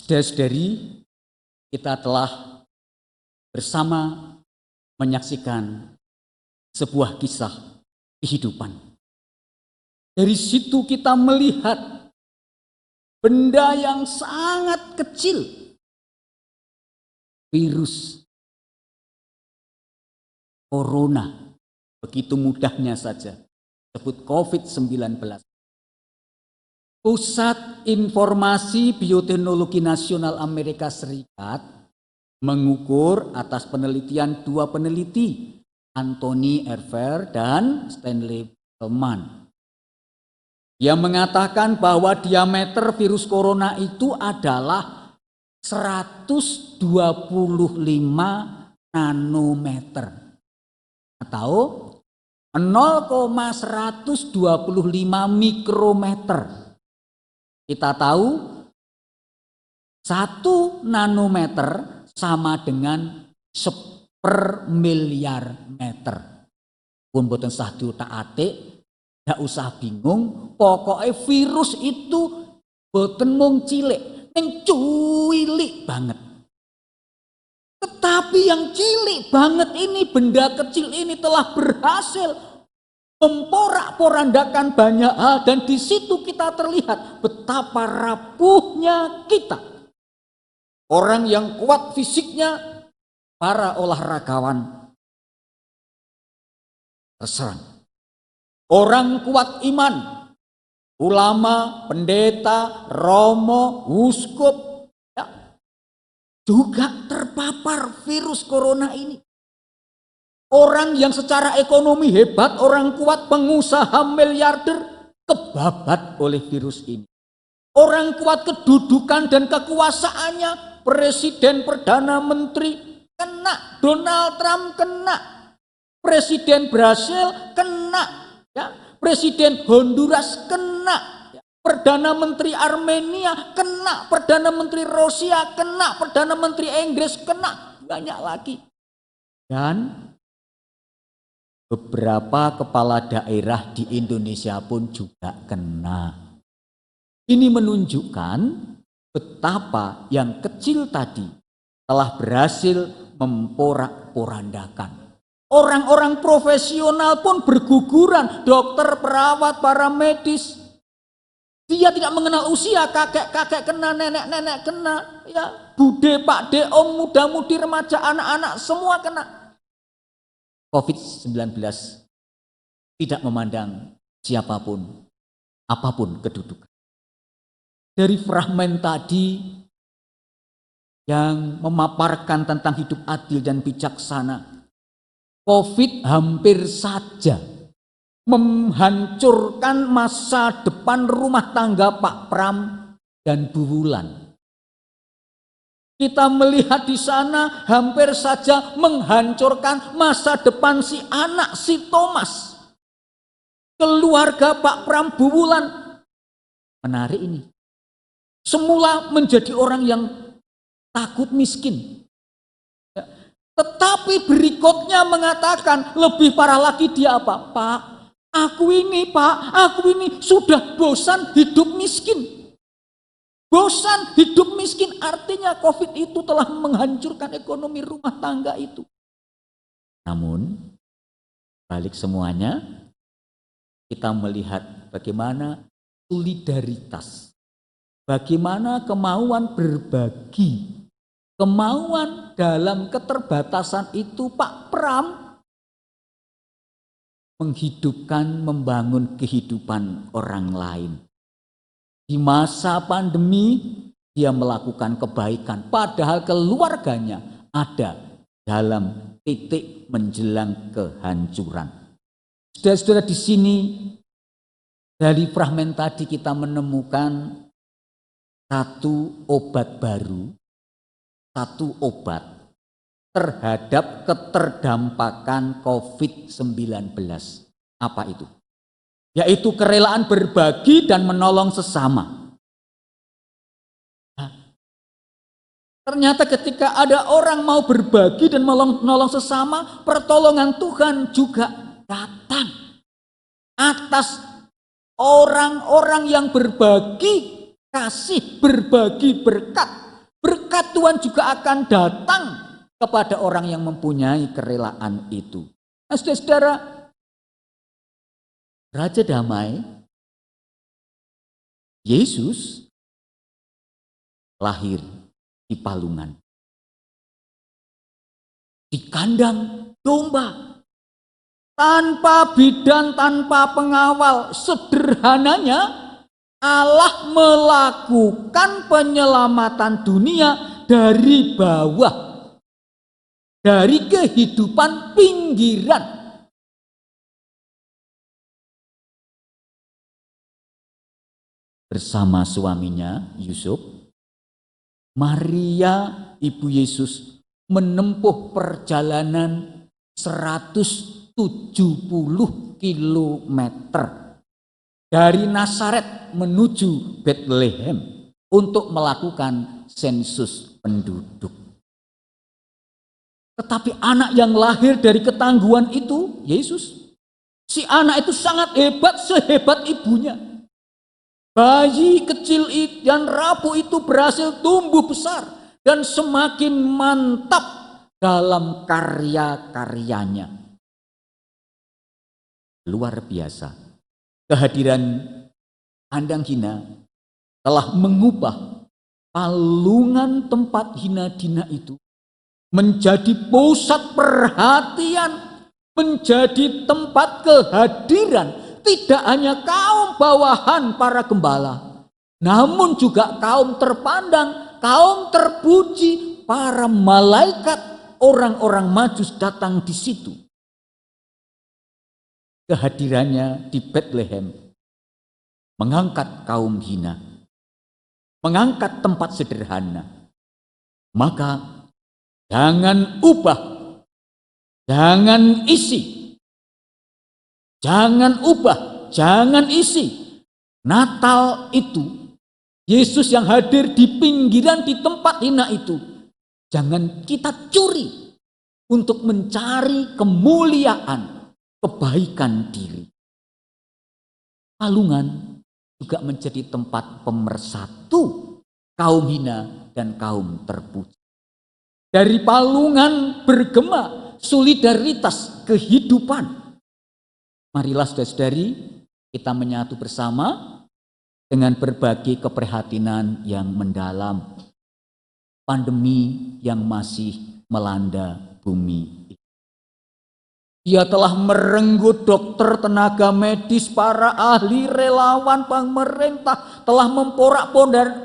Saudara-saudari, kita telah bersama menyaksikan sebuah kisah kehidupan. Dari situ kita melihat benda yang sangat kecil, virus corona, begitu mudahnya saja, sebut COVID-19. Pusat Informasi Bioteknologi Nasional Amerika Serikat mengukur atas penelitian dua peneliti, Anthony Erver dan Stanley Feldman. Dia mengatakan bahwa diameter virus corona itu adalah 125 nanometer atau 0,125 mikrometer. Kita tahu 1 nanometer sama dengan 1/miliar meter. Pun boten sah diutak-atik, gak usah bingung, pokoknya virus itu boten mung cilik, ning cuwilik banget. Tetapi yang cilik banget ini, benda kecil ini telah berhasil memporak-porandakan banyak hal, dan di situ kita terlihat betapa rapuhnya kita. Orang yang kuat fisiknya, para olahragawan terserang. Orang kuat iman, ulama, pendeta, romo, uskup, juga terpapar virus corona ini. Orang yang secara ekonomi hebat, orang kuat, pengusaha miliarder, kebabat oleh virus ini. Orang kuat kedudukan dan kekuasaannya, presiden, perdana menteri, kena. Donald Trump kena. Presiden Brasil kena. Ya. Presiden Honduras kena. Ya. Perdana menteri Armenia kena. Perdana menteri Rusia kena. Perdana menteri Inggris kena. Banyak lagi. Dan beberapa kepala daerah di Indonesia pun juga kena. Ini menunjukkan betapa yang kecil tadi telah berhasil memporak-porandakan. Orang-orang profesional pun berguguran, dokter, perawat, para medis. Dia tidak mengenal usia, kakek-kakek kena, nenek-nenek kena, ya, bude, pakde, om, muda-mudi, remaja, anak-anak, semua kena. COVID-19 tidak memandang siapapun, apapun kedudukan. Dari fragmen tadi yang memaparkan tentang hidup adil dan bijaksana, COVID hampir saja menghancurkan masa depan rumah tangga Pak Pram dan Bu Wulan. Kita melihat di sana hampir saja menghancurkan masa depan si anak, si Thomas. Keluarga Pak Pram, Bu Wulan. Menarik ini. Semula menjadi orang yang takut miskin. Tetapi berikutnya mengatakan lebih parah lagi dia apa? Pak, aku ini sudah bosan hidup miskin. Bosan hidup miskin, artinya COVID itu telah menghancurkan ekonomi rumah tangga itu. Namun, balik semuanya, kita melihat bagaimana solidaritas, bagaimana kemauan berbagi, kemauan dalam keterbatasan itu Pak Pram menghidupkan, membangun kehidupan orang lain. Di masa pandemi dia melakukan kebaikan, padahal keluarganya ada dalam titik menjelang kehancuran. Saudara-saudara, di sini dari fragmen tadi kita menemukan satu obat baru, satu obat terhadap keterdampakan COVID-19. Apa itu? Yaitu kerelaan berbagi dan menolong sesama. Nah, ternyata ketika ada orang mau berbagi dan menolong sesama, pertolongan Tuhan juga datang atas orang-orang yang berbagi kasih, berbagi berkat. Berkat Tuhan juga akan datang kepada orang yang mempunyai kerelaan itu. Nah, saudara-saudara, Raja Damai, Yesus, lahir di palungan, di kandang domba, tanpa bidan, tanpa pengawal. Sederhananya, Allah melakukan penyelamatan dunia dari bawah, dari kehidupan pinggiran. Bersama suaminya Yusuf, Maria ibu Yesus menempuh perjalanan 170 kilometer dari Nazaret menuju Bethlehem untuk melakukan sensus penduduk. Tetapi anak yang lahir dari ketangguhan itu, Yesus, si anak itu sangat hebat, sehebat ibunya. Bayi kecil dan rapuh itu berhasil tumbuh besar dan semakin mantap dalam karya-karyanya. Luar biasa. Kehadiran kandang hina telah mengubah palungan tempat hina-dina itu menjadi pusat perhatian, menjadi tempat kehadiran. Tidak hanya kaum bawahan para gembala, namun juga kaum terpandang, kaum terpuji, para malaikat orang-orang Majus datang di situ. Kehadirannya di Bethlehem mengangkat kaum hina, mengangkat tempat sederhana. Maka jangan ubah, jangan isi, jangan ubah, jangan isi. Natal itu, Yesus yang hadir di pinggiran, di tempat hina itu, jangan kita curi untuk mencari kemuliaan, kebaikan diri. Palungan juga menjadi tempat pemersatu kaum hina dan kaum terpuji. Dari Palungan bergema solidaritas kehidupan. Marilah saudara-saudari, kita menyatu bersama dengan berbagai keprihatinan yang mendalam. Pandemi yang masih melanda bumi. Dia telah merenggut dokter, tenaga medis, para ahli, relawan, pemerintah, telah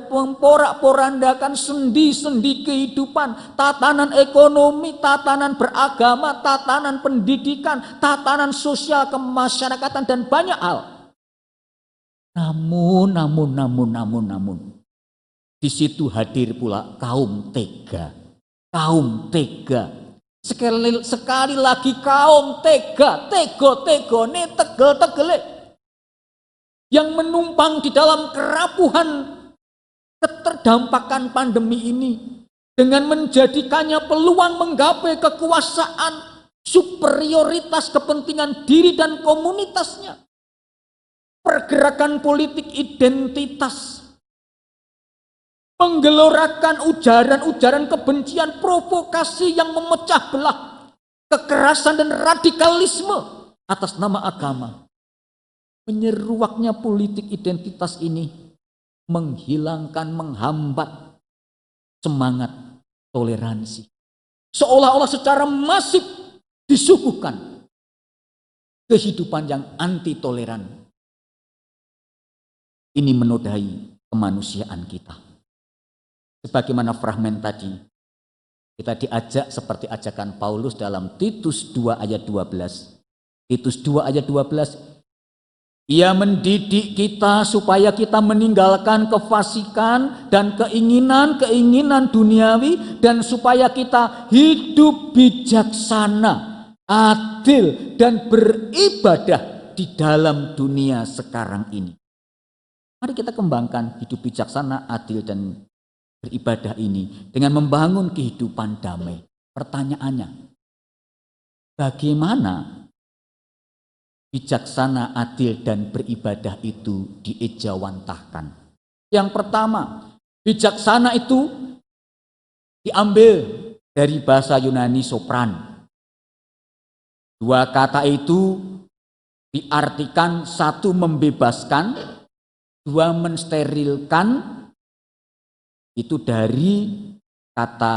memporak-porandakan sendi-sendi kehidupan, tatanan ekonomi, tatanan beragama, tatanan pendidikan, tatanan sosial kemasyarakatan, dan banyak hal. Namun, di situ hadir pula kaum tega, kaum tega. Sekali lagi kaum tega, tego-tegone, tegel-tegele, yang menumpang di dalam kerapuhan keterdampakan pandemi ini dengan menjadikannya peluang menggapai kekuasaan, superioritas kepentingan diri dan komunitasnya, pergerakan politik identitas, menggelorakan ujaran-ujaran kebencian, provokasi yang memecah belah, kekerasan dan radikalisme atas nama agama. Menyeruaknya politik identitas ini menghilangkan, menghambat semangat toleransi. Seolah-olah secara masif disuguhkan kehidupan yang anti toleran. Ini menodai kemanusiaan kita. Sebagaimana fragmen tadi, kita diajak seperti ajakan Paulus dalam Titus 2 ayat 12. Titus 2 ayat 12, ia mendidik kita supaya kita meninggalkan kefasikan dan keinginan-keinginan duniawi, dan supaya kita hidup bijaksana, adil, dan beribadah di dalam dunia sekarang ini. Mari kita kembangkan hidup bijaksana, adil, dan beribadah ini dengan membangun kehidupan damai. Pertanyaannya, bagaimana bijaksana, adil, dan beribadah itu diejawantahkan? Yang pertama, bijaksana itu diambil dari bahasa Yunani sopran. Dua kata itu diartikan, satu membebaskan, dua mensterilkan. Itu dari kata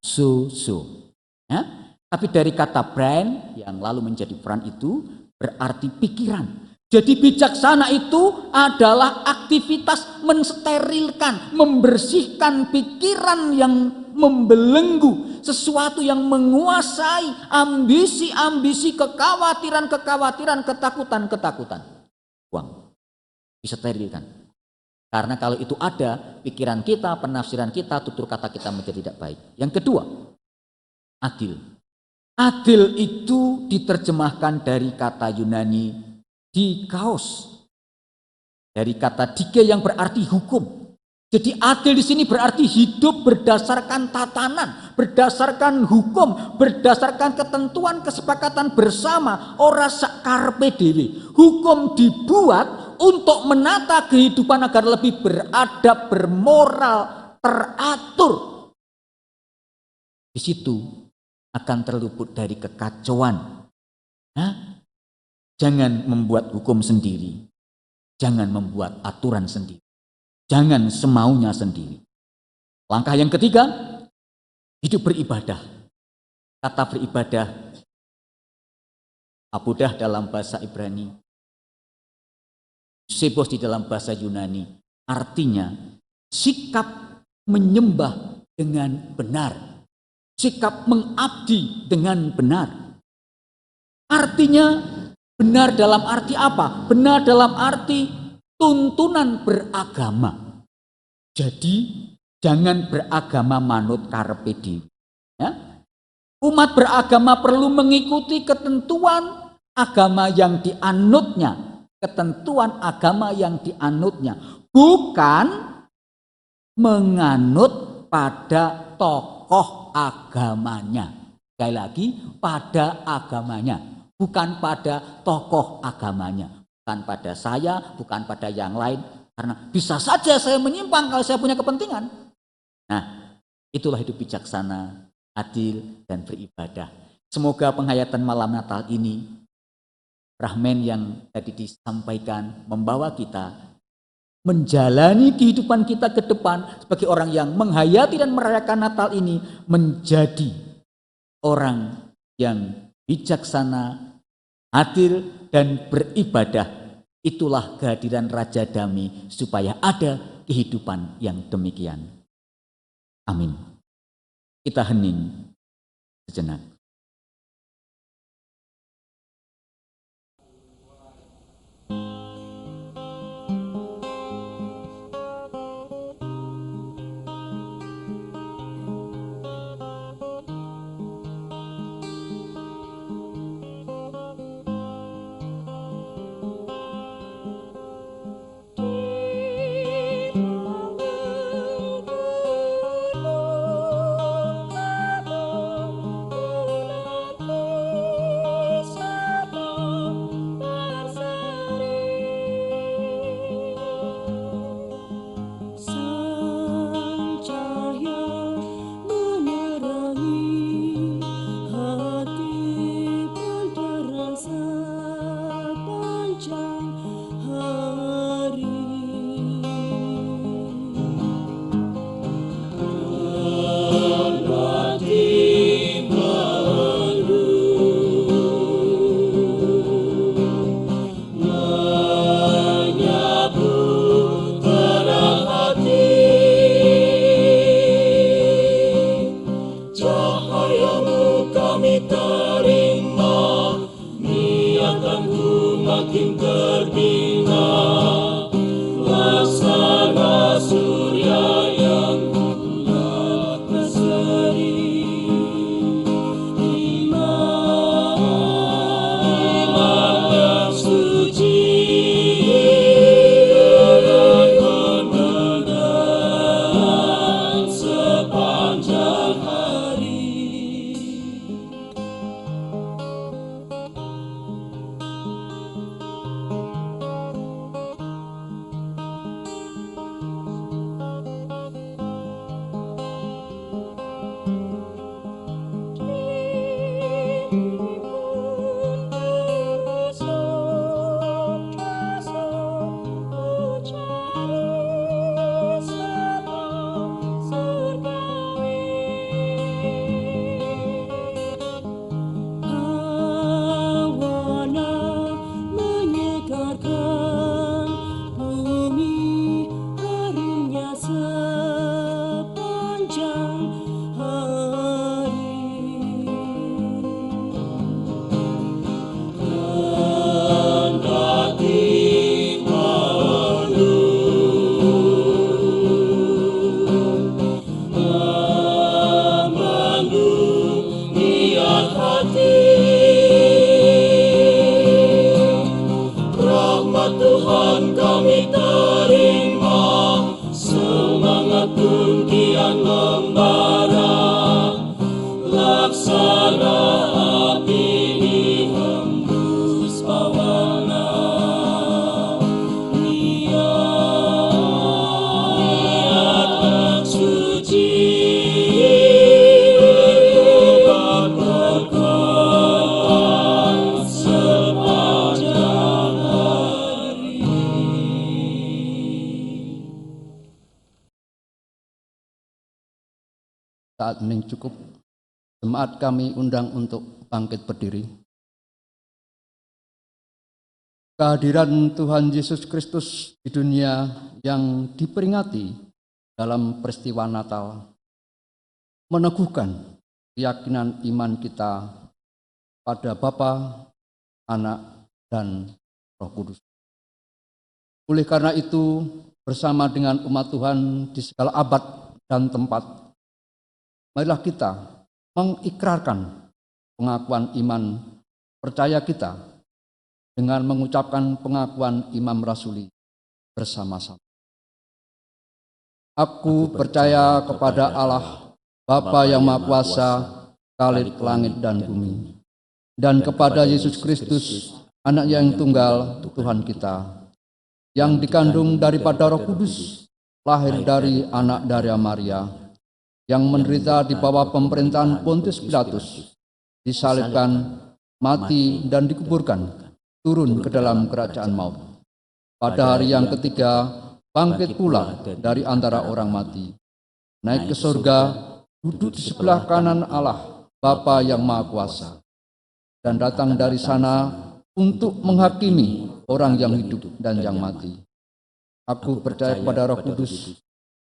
sozo. Ya? Tapi dari kata brain yang lalu menjadi fran itu berarti pikiran. Jadi bijaksana itu adalah aktivitas mensterilkan, membersihkan pikiran yang membelenggu, sesuatu yang menguasai ambisi-ambisi, kekhawatiran-kekhawatiran, ketakutan-ketakutan. Buang, disterilkan. Karena kalau itu ada, pikiran kita, penafsiran kita, tutur kata kita menjadi tidak baik. Yang kedua, adil. Adil itu diterjemahkan dari kata Yunani dikaos, dari kata dike yang berarti hukum. Jadi adil di sini berarti hidup berdasarkan tatanan, berdasarkan hukum, berdasarkan ketentuan kesepakatan bersama, ora sak karepe dhewe. Hukum dibuat untuk menata kehidupan agar lebih beradab, bermoral, teratur. Di situ akan terluput dari kekacauan. Nah, jangan membuat hukum sendiri, jangan membuat aturan sendiri, jangan semaunya sendiri. Langkah yang ketiga, hidup beribadah. Kata beribadah, abudah dalam bahasa Ibrani, sebos di dalam bahasa Yunani, artinya sikap menyembah dengan benar. sikap mengabdi dengan benar. Artinya benar dalam arti apa? Benar dalam arti tuntunan beragama. Jadi jangan beragama manut karepe dhewe. Ya. Umat beragama perlu mengikuti ketentuan agama yang dianutnya, ketentuan agama yang dianutnya, bukan menganut pada tokoh agamanya. Sekali lagi, pada agamanya, bukan pada tokoh agamanya, bukan pada saya, bukan pada yang lain, karena bisa saja saya menyimpang kalau saya punya kepentingan. Nah, itulah hidup bijaksana, adil, dan beribadah. Semoga penghayatan malam Natal ini, Rahmen yang tadi disampaikan, membawa kita menjalani kehidupan kita ke depan sebagai orang yang menghayati dan merayakan Natal ini menjadi orang yang bijaksana, adil, dan beribadah. Itulah kehadiran Raja Damai supaya ada kehidupan yang demikian. Amin. Kita hening sejenak. Saat hening cukup, jemaat kami undang untuk bangkit berdiri. Kehadiran Tuhan Yesus Kristus di dunia yang diperingati dalam peristiwa Natal meneguhkan keyakinan iman kita pada Bapa, Anak, dan Roh Kudus. Oleh karena itu, bersama dengan umat Tuhan di segala abad dan tempat, marilah kita mengikrarkan pengakuan iman percaya kita dengan mengucapkan pengakuan imam rasuli bersama-sama. Aku percaya kepada Allah, Bapa yang Maha Kuasa, Khalik langit dan bumi, dan kepada Yesus Kristus, Anak yang tunggal, Tuhan kita, yang dikandung daripada Roh Kudus, lahir dari anak dari Maria, yang menderita di bawah pemerintahan Pontius Pilatus, disalibkan, mati, dan dikuburkan, turun ke dalam kerajaan maut. Pada hari yang ketiga, bangkit pula dari antara orang mati, naik ke surga, duduk di sebelah kanan Allah, Bapa yang Maha Kuasa, dan datang dari sana untuk menghakimi orang yang hidup dan yang mati. Aku percaya pada Roh Kudus,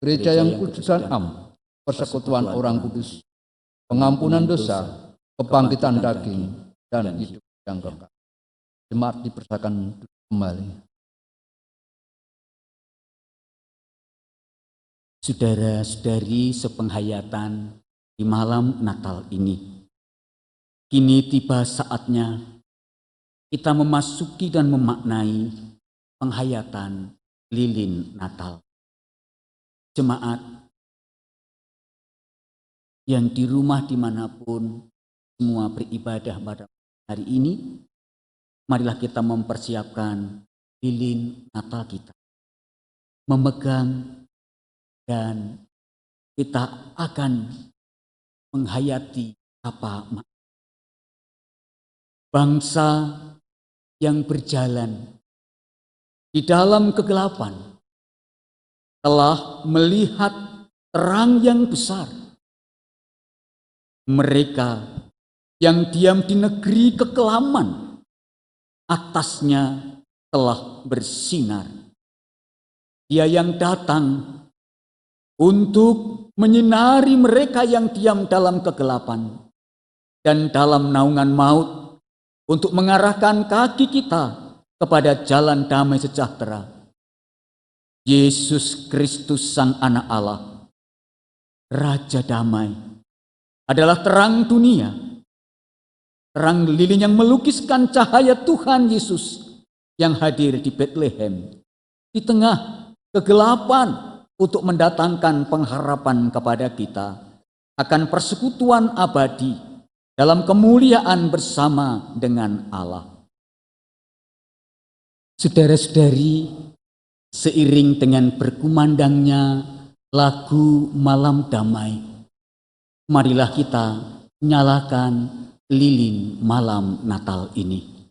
gereja yang kudus dan am, persekutuan orang kudus, pengampunan dosa, kebangkitan daging, dan hidup yang kekal. Jemaat dipersilakan kembali. Saudara-saudari sepenghayatan di malam Natal ini, kini tiba saatnya kita memasuki dan memaknai penghayatan lilin Natal. Jemaat yang di rumah dimanapun semua beribadah pada hari ini, marilah kita mempersiapkan lilin Natal kita, memegang, dan kita akan menghayati apa bangsa yang berjalan di dalam kegelapan telah melihat terang yang besar. Mereka yang diam di negeri kekelaman, atasnya telah bersinar. Dia yang datang untuk menyinari mereka yang diam dalam kegelapan dan dalam naungan maut, untuk mengarahkan kaki kita kepada jalan damai sejahtera. Yesus Kristus Sang Anak Allah, Raja Damai, adalah terang dunia, terang lilin yang melukiskan cahaya Tuhan Yesus yang hadir di Bethlehem, di tengah kegelapan, untuk mendatangkan pengharapan kepada kita akan persekutuan abadi dalam kemuliaan bersama dengan Allah. Saudara-saudari, seiring dengan berkumandangnya lagu Malam Damai, marilah kita nyalakan lilin malam Natal ini.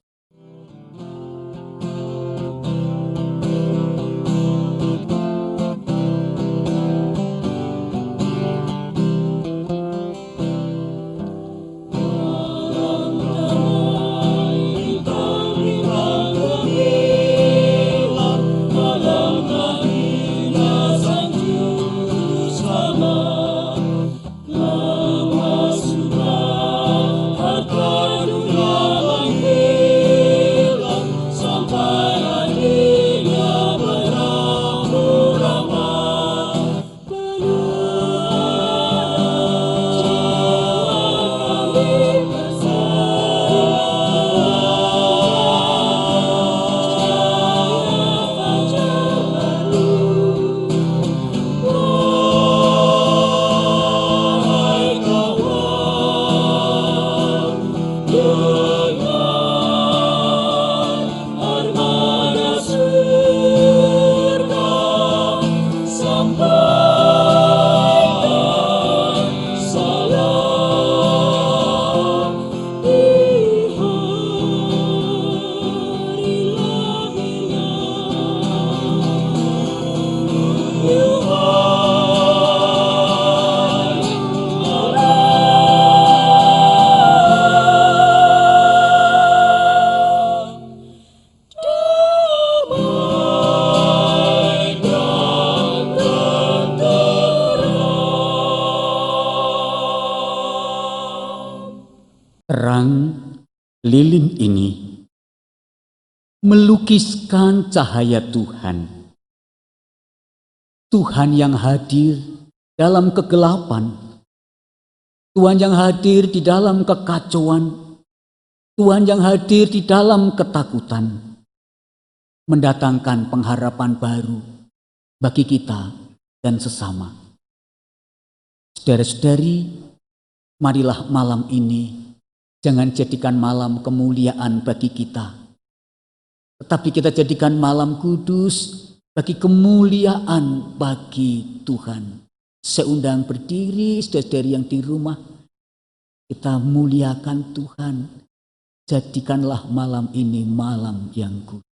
lilin ini melukiskan cahaya Tuhan. Tuhan yang hadir dalam kegelapan. Tuhan yang hadir di dalam kekacauan. Tuhan yang hadir di dalam ketakutan. Mendatangkan pengharapan baru bagi kita dan sesama. Saudara-saudari, marilah malam ini jangan jadikan malam kemuliaan bagi kita, tetapi kita jadikan malam kudus bagi kemuliaan bagi Tuhan. Saya undang berdiri saudara-saudari yang di rumah, kita muliakan Tuhan. Jadikanlah malam ini malam yang kudus.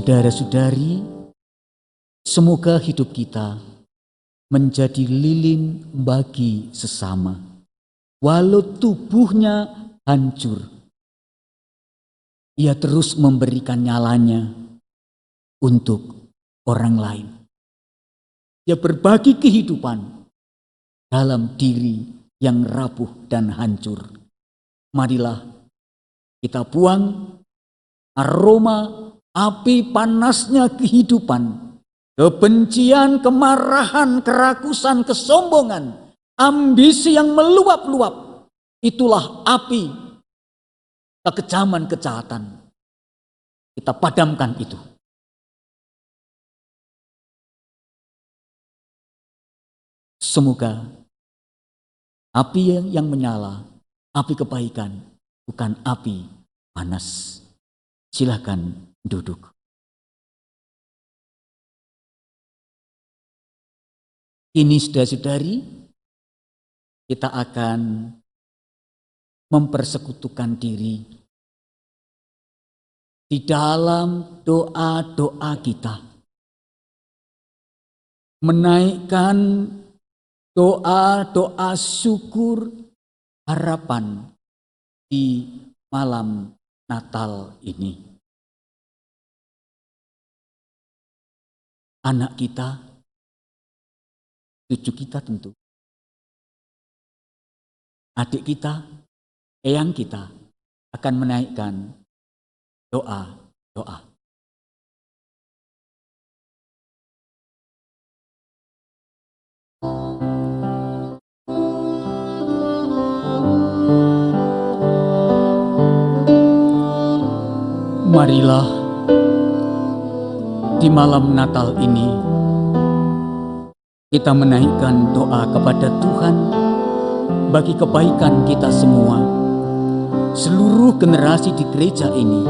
Saudara-saudari, semoga hidup kita menjadi lilin bagi sesama. Walau tubuhnya hancur, ia terus memberikan nyalanya untuk orang lain. Ia berbagi kehidupan dalam diri yang rapuh dan hancur. Marilah kita buang aroma api panasnya kehidupan, kebencian, kemarahan, kerakusan, kesombongan, ambisi yang meluap-luap. Itulah api kekejaman, kejahatan. Kita padamkan itu. Semoga api yang menyala, api kebaikan, bukan api panas. Silakan duduk. Ini saudara-saudari, kita akan mempersekutukan diri di dalam doa-doa kita. Menaikkan doa-doa syukur harapan di malam Natal ini. Anak kita, cucu kita tentu, adik kita, eyang kita akan menaikkan doa-doa. Marilah di malam Natal ini kita menaikkan doa kepada Tuhan bagi kebaikan kita semua, seluruh generasi di gereja ini.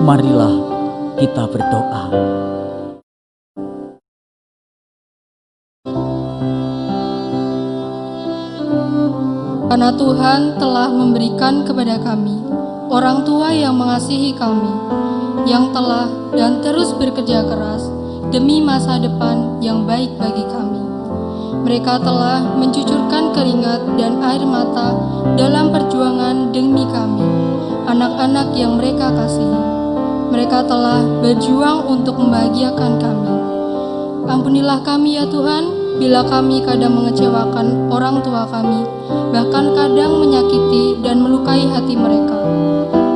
Marilah kita berdoa. Karena Tuhan telah memberikan kepada kami orang tua yang mengasihi kami, yang telah dan terus bekerja keras demi masa depan yang baik bagi kami. Mereka telah mencucurkan keringat dan air mata dalam perjuangan demi kami, anak-anak yang mereka kasihi. Mereka telah berjuang untuk membahagiakan kami. Ampunilah kami ya Tuhan, bila kami kadang mengecewakan orang tua kami, bahkan kadang menyakiti dan melukai hati mereka.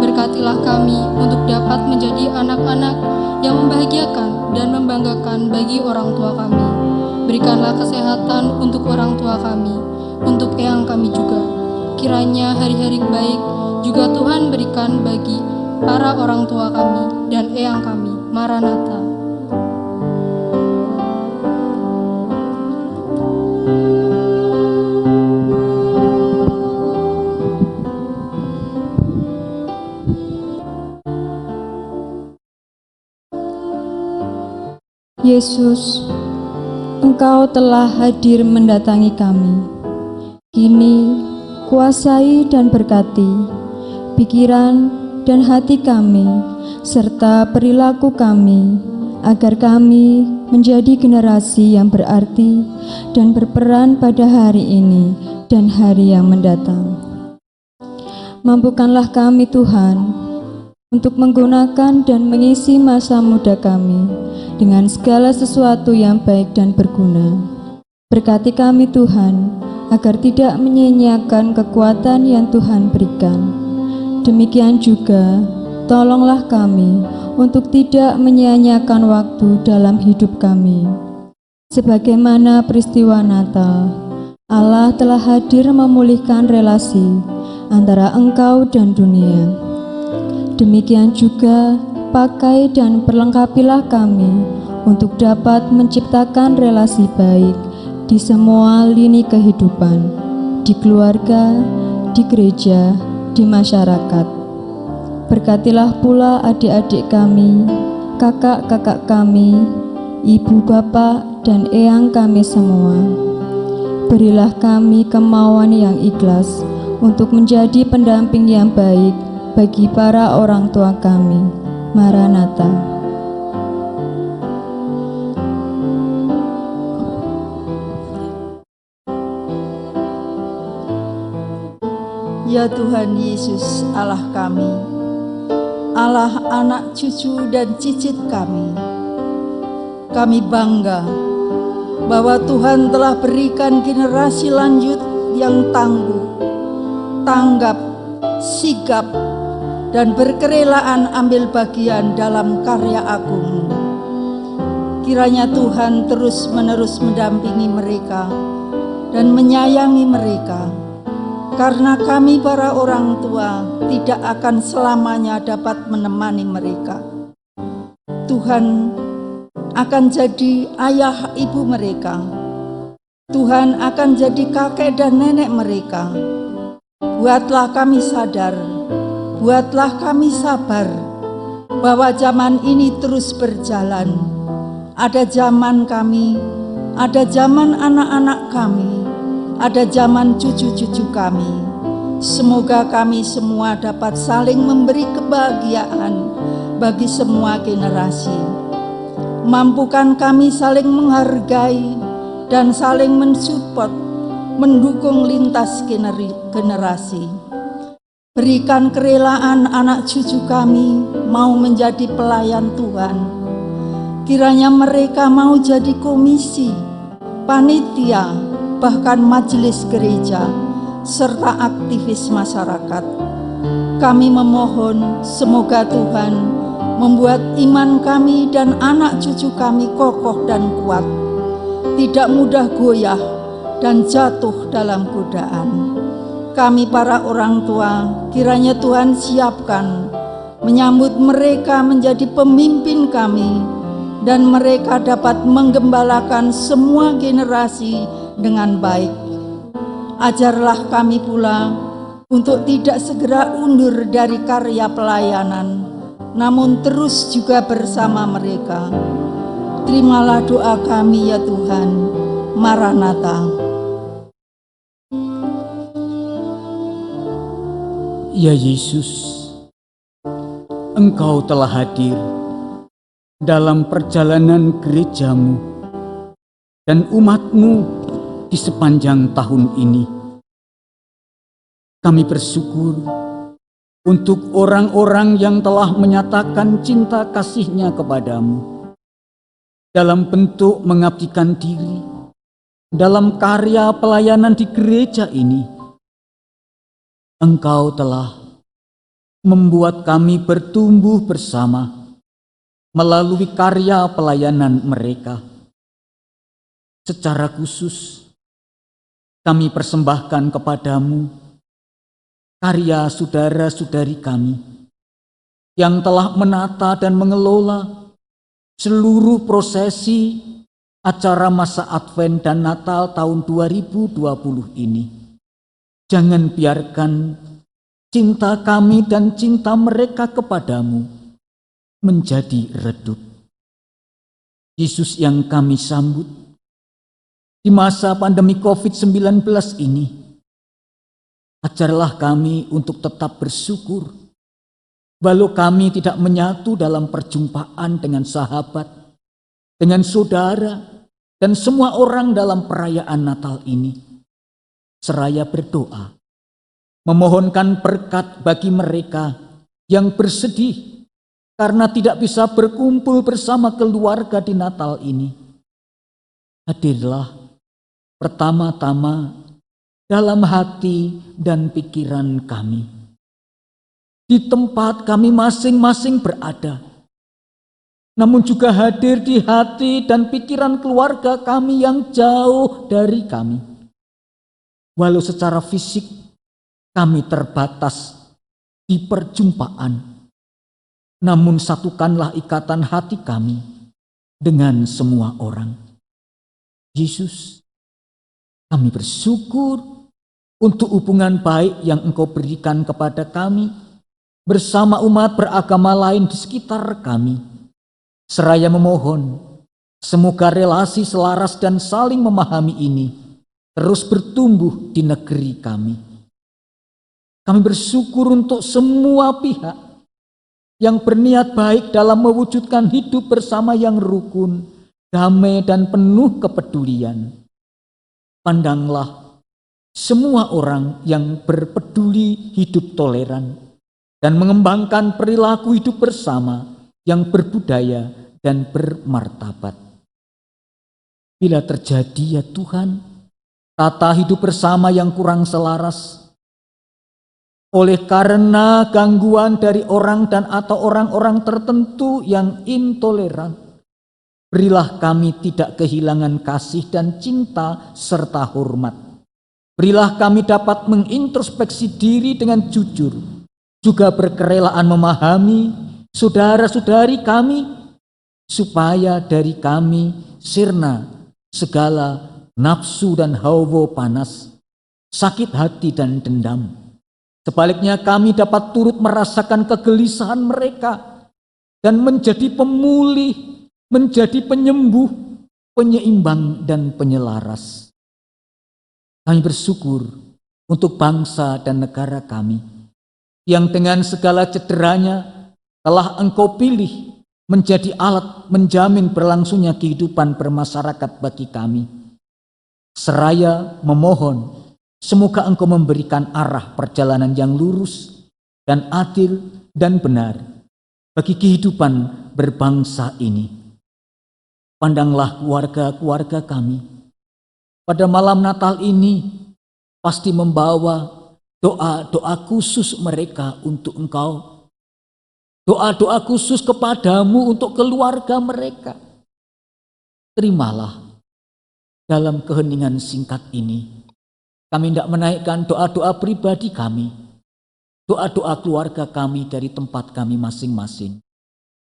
Berkatilah kami untuk dapat menjadi anak-anak yang membahagiakan dan membanggakan bagi orang tua kami. Berikanlah kesehatan untuk orang tua kami, untuk eyang kami juga. Kiranya hari-hari baik juga Tuhan berikan bagi para orang tua kami dan eyang kami. Maranatha. Yesus, Engkau telah hadir mendatangi kami. Kini, kuasai dan berkati pikiran dan hati kami, serta perilaku kami, agar kami menjadi generasi yang berarti dan berperan pada hari ini dan hari yang mendatang. Mampukanlah kami Tuhan, untuk menggunakan dan mengisi masa muda kami dengan segala sesuatu yang baik dan berguna. Berkati kami Tuhan, agar tidak menyia-nyiakan kekuatan yang Tuhan berikan. Demikian juga, tolonglah kami untuk tidak menyia-nyiakan waktu dalam hidup kami. Sebagaimana peristiwa Natal, Allah telah hadir memulihkan relasi antara Engkau dan dunia. Demikian juga, pakai dan perlengkapilah kami untuk dapat menciptakan relasi baik di semua lini kehidupan, di keluarga, di gereja, di masyarakat. Berkatilah pula adik-adik kami, kakak-kakak kami, ibu bapak dan eyang kami semua. Berilah kami kemauan yang ikhlas untuk menjadi pendamping yang baik bagi para orang tua kami. Maranatha. Ya Tuhan Yesus Allah kami, Allah anak cucu dan cicit kami bangga bahwa Tuhan telah berikan generasi lanjut yang tangguh, tanggap, sigap, dan berkerelaan ambil bagian dalam karya agung-Mu. Kiranya Tuhan terus-menerus mendampingi mereka dan menyayangi mereka, karena kami para orang tua tidak akan selamanya dapat menemani mereka. Tuhan akan jadi ayah ibu mereka. Tuhan akan jadi kakek dan nenek mereka. Buatlah kami sadar, buatlah kami sabar, bahwa zaman ini terus berjalan. Ada zaman kami, ada zaman anak-anak kami, ada zaman cucu-cucu kami. Semoga kami semua dapat saling memberi kebahagiaan bagi semua generasi. Mampukan kami saling menghargai dan saling mensupport, mendukung lintas generasi. Berikan kerelaan anak cucu kami mau menjadi pelayan Tuhan. Kiranya mereka mau jadi komisi, panitia, bahkan majelis gereja, serta aktivis masyarakat. Kami memohon semoga Tuhan membuat iman kami dan anak cucu kami kokoh dan kuat, tidak mudah goyah dan jatuh dalam godaan. Kami para orang tua, kiranya Tuhan siapkan menyambut mereka menjadi pemimpin kami, dan mereka dapat menggembalakan semua generasi dengan baik. Ajarlah kami pula untuk tidak segera undur dari karya pelayanan, namun terus juga bersama mereka. Terimalah doa kami ya Tuhan. Maranatha. Ya Yesus, Engkau telah hadir dalam perjalanan gerejamu dan umatmu di sepanjang tahun ini. Kami bersyukur untuk orang-orang yang telah menyatakan cinta kasihnya kepadamu dalam bentuk mengabdikan diri dalam karya pelayanan di gereja ini. Engkau telah membuat kami bertumbuh bersama melalui karya pelayanan mereka. Secara khusus, kami persembahkan kepadamu karya saudara-saudari kami yang telah menata dan mengelola seluruh prosesi acara masa Advent dan Natal tahun 2020 ini. Jangan biarkan cinta kami dan cinta mereka kepadamu menjadi redup. Yesus yang kami sambut di masa pandemi COVID-19 ini, ajarlah kami untuk tetap bersyukur, walau kami tidak menyatu dalam perjumpaan dengan sahabat, dengan saudara, dan semua orang dalam perayaan Natal ini. Seraya berdoa, memohonkan berkat bagi mereka yang bersedih karena tidak bisa berkumpul bersama keluarga di Natal ini. Hadirlah pertama-tama dalam hati dan pikiran kami, di tempat kami masing-masing berada, namun juga hadir di hati dan pikiran keluarga kami yang jauh dari kami. Walau secara fisik kami terbatas di perjumpaan, namun satukanlah ikatan hati kami dengan semua orang. Yesus, kami bersyukur untuk hubungan baik yang Engkau berikan kepada kami bersama umat beragama lain di sekitar kami. Seraya memohon, semoga relasi selaras dan saling memahami ini terus bertumbuh di negeri kami. Kami bersyukur untuk semua pihak yang berniat baik dalam mewujudkan hidup bersama yang rukun, damai dan penuh kepedulian. Pandanglah semua orang yang berpeduli hidup toleran dan mengembangkan perilaku hidup bersama yang berbudaya dan bermartabat. Bila terjadi ya Tuhan, tata hidup bersama yang kurang selaras oleh karena gangguan dari orang dan atau orang-orang tertentu yang intoleran, berilah kami tidak kehilangan kasih dan cinta serta hormat. Berilah kami dapat mengintrospeksi diri dengan jujur, juga berkerelaan memahami saudara-saudari kami, supaya dari kami sirna segala nafsu dan hawa panas, sakit hati dan dendam. Sebaliknya kami dapat turut merasakan kegelisahan mereka dan menjadi pemulih, menjadi penyembuh, penyeimbang dan penyelaras. Kami bersyukur untuk bangsa dan negara kami yang dengan segala cederanya telah Engkau pilih menjadi alat menjamin berlangsungnya kehidupan bermasyarakat bagi kami. Seraya memohon, semoga Engkau memberikan arah perjalanan yang lurus dan adil dan benar bagi kehidupan berbangsa ini. Pandanglah keluarga-keluarga kami pada malam Natal ini pasti membawa doa-doa khusus mereka untuk Engkau. Doa-doa khusus kepadamu untuk keluarga mereka. Terimalah dalam keheningan singkat ini. Kami tidak menaikkan doa-doa pribadi kami. Doa-doa keluarga kami dari tempat kami masing-masing.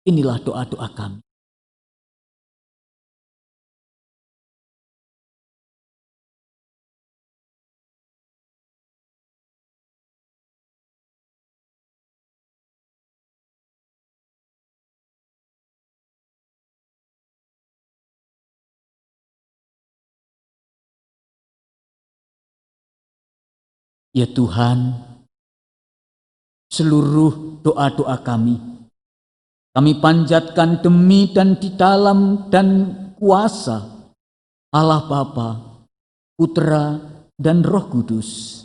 Inilah doa-doa kami. Ya Tuhan, seluruh doa-doa kami panjatkan demi dan di dalam dan kuasa Allah Bapa, Putra, dan Roh Kudus.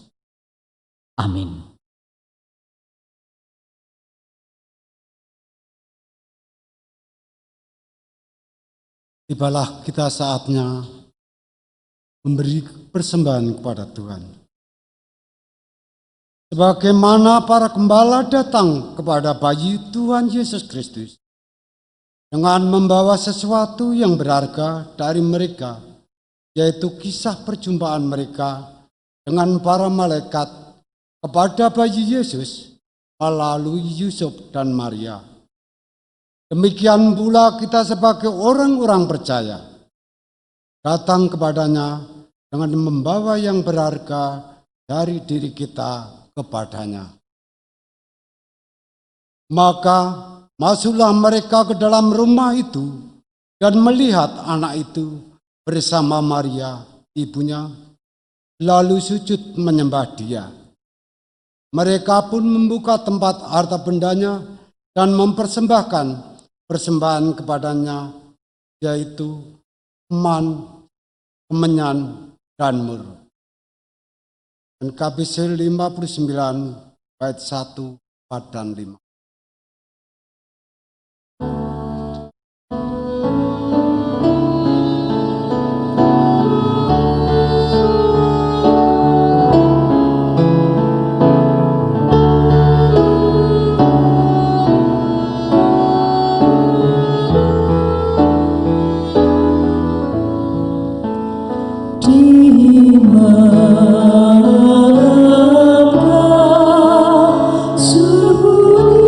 Amin. Tibalah kita saatnya memberi persembahan kepada Tuhan. Sebagaimana para gembala datang kepada bayi Tuhan Yesus Kristus dengan membawa sesuatu yang berharga dari mereka, yaitu kisah perjumpaan mereka dengan para malaikat kepada bayi Yesus melalui Yusuf dan Maria. Demikian pula kita sebagai orang-orang percaya datang kepadanya dengan membawa yang berharga dari diri kita kepadanya. Maka masuklah mereka ke dalam rumah itu dan melihat anak itu bersama Maria, ibunya, lalu sujud menyembah dia. Mereka pun membuka tempat harta bendanya dan mempersembahkan persembahan kepadanya, yaitu eman, kemenyan, dan mur. Dan KBC 59 bait 1, 4, dan 5. Suhu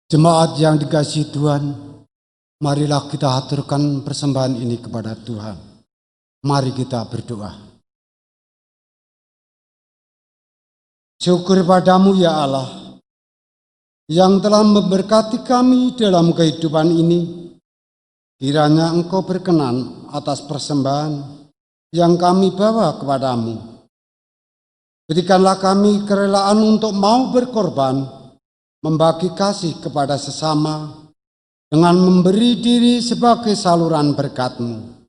Jemaat yang dikasihi Tuhan, marilah kita haturkan persembahan ini kepada Tuhan. Mari kita berdoa. Syukur padamu ya Allah, yang telah memberkati kami dalam kehidupan ini. Kiranya Engkau berkenan atas persembahan yang kami bawa kepadamu. Berikanlah kami kerelaan untuk mau berkorban, membagi kasih kepada sesama dengan memberi diri sebagai saluran berkat-Mu.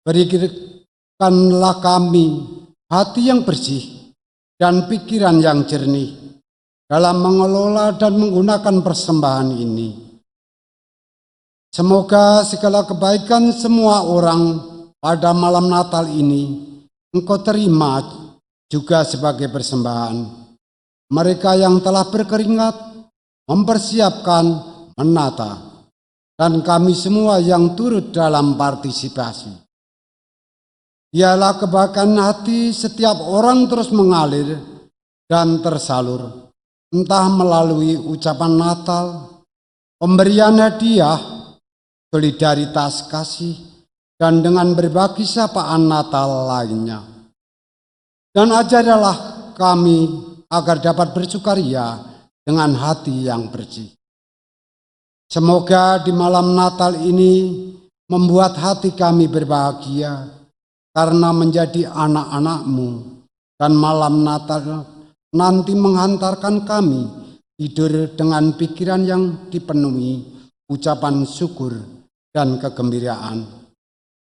Berikanlah kami hati yang bersih dan pikiran yang jernih dalam mengelola dan menggunakan persembahan ini. Semoga segala kebaikan semua orang pada malam Natal ini Engkau terima juga sebagai persembahan. Mereka yang telah berkeringat, mempersiapkan, menata, dan kami semua yang turut dalam partisipasi. Biarlah kebaikan hati setiap orang terus mengalir dan tersalur, entah melalui ucapan Natal, pemberian hadiah, solidaritas kasih, dan dengan berbagi sapaan Natal lainnya. Dan ajarilah kami agar dapat bersukaria dengan hati yang bersih. Semoga di malam Natal ini membuat hati kami berbahagia karena menjadi anak-anak-Mu, dan malam Natal nanti menghantarkan kami tidur dengan pikiran yang dipenuhi ucapan syukur dan kegembiraan.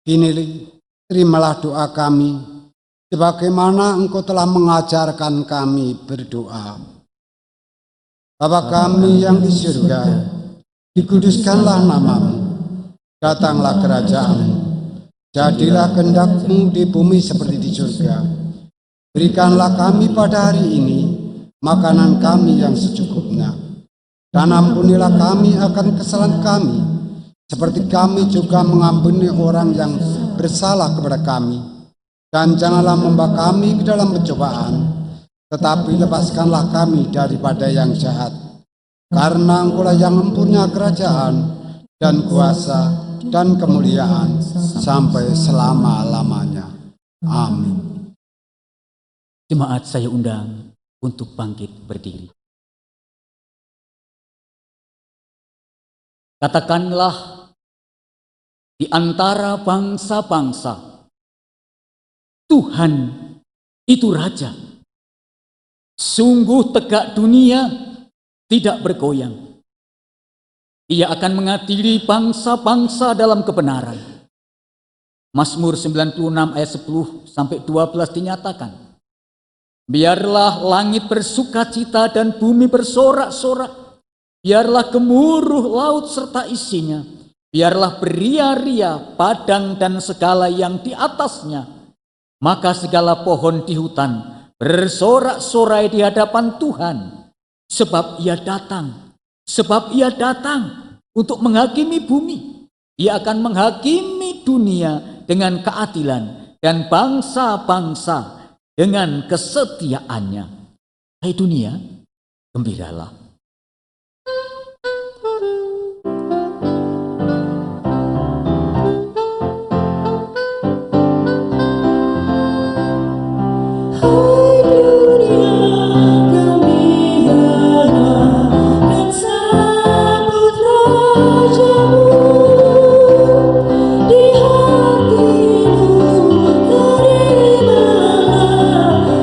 Kini terimalah doa kami, sebagaimana Engkau telah mengajarkan kami berdoa. Bapa kami yang di surga, dikuduskanlah nama-Mu, datanglah kerajaan-Mu, jadilah kehendak-Mu di bumi seperti di surga. Berikanlah kami pada hari ini makanan kami yang secukupnya, dan ampunilah kami akan kesalahan kami, seperti kami juga mengampuni orang yang bersalah kepada kami. Dan janganlah membawa kami ke dalam pencobaan, tetapi lepaskanlah kami daripada yang jahat. Karena Engkau-lah yang mempunyai kerajaan dan kuasa dan kemuliaan sampai selama-lamanya. Amin. Jemaat saya undang untuk bangkit berdiri. Katakanlah di antara bangsa-bangsa, Tuhan itu Raja. Sungguh tegak dunia tidak bergoyang. Ia akan mengadili bangsa-bangsa dalam kebenaran. Mazmur 96 ayat 10 sampai 12 dinyatakan, biarlah langit bersukacita dan bumi bersorak-sorak. Biarlah gemuruh laut serta isinya. Biarlah beria-ria padang dan segala yang di atasnya. Maka segala pohon di hutan bersorak-sorai di hadapan Tuhan, sebab ia datang untuk menghakimi bumi. Ia akan menghakimi dunia dengan keadilan dan bangsa-bangsa dengan kesetiaannya. Hai dunia, gembiralah.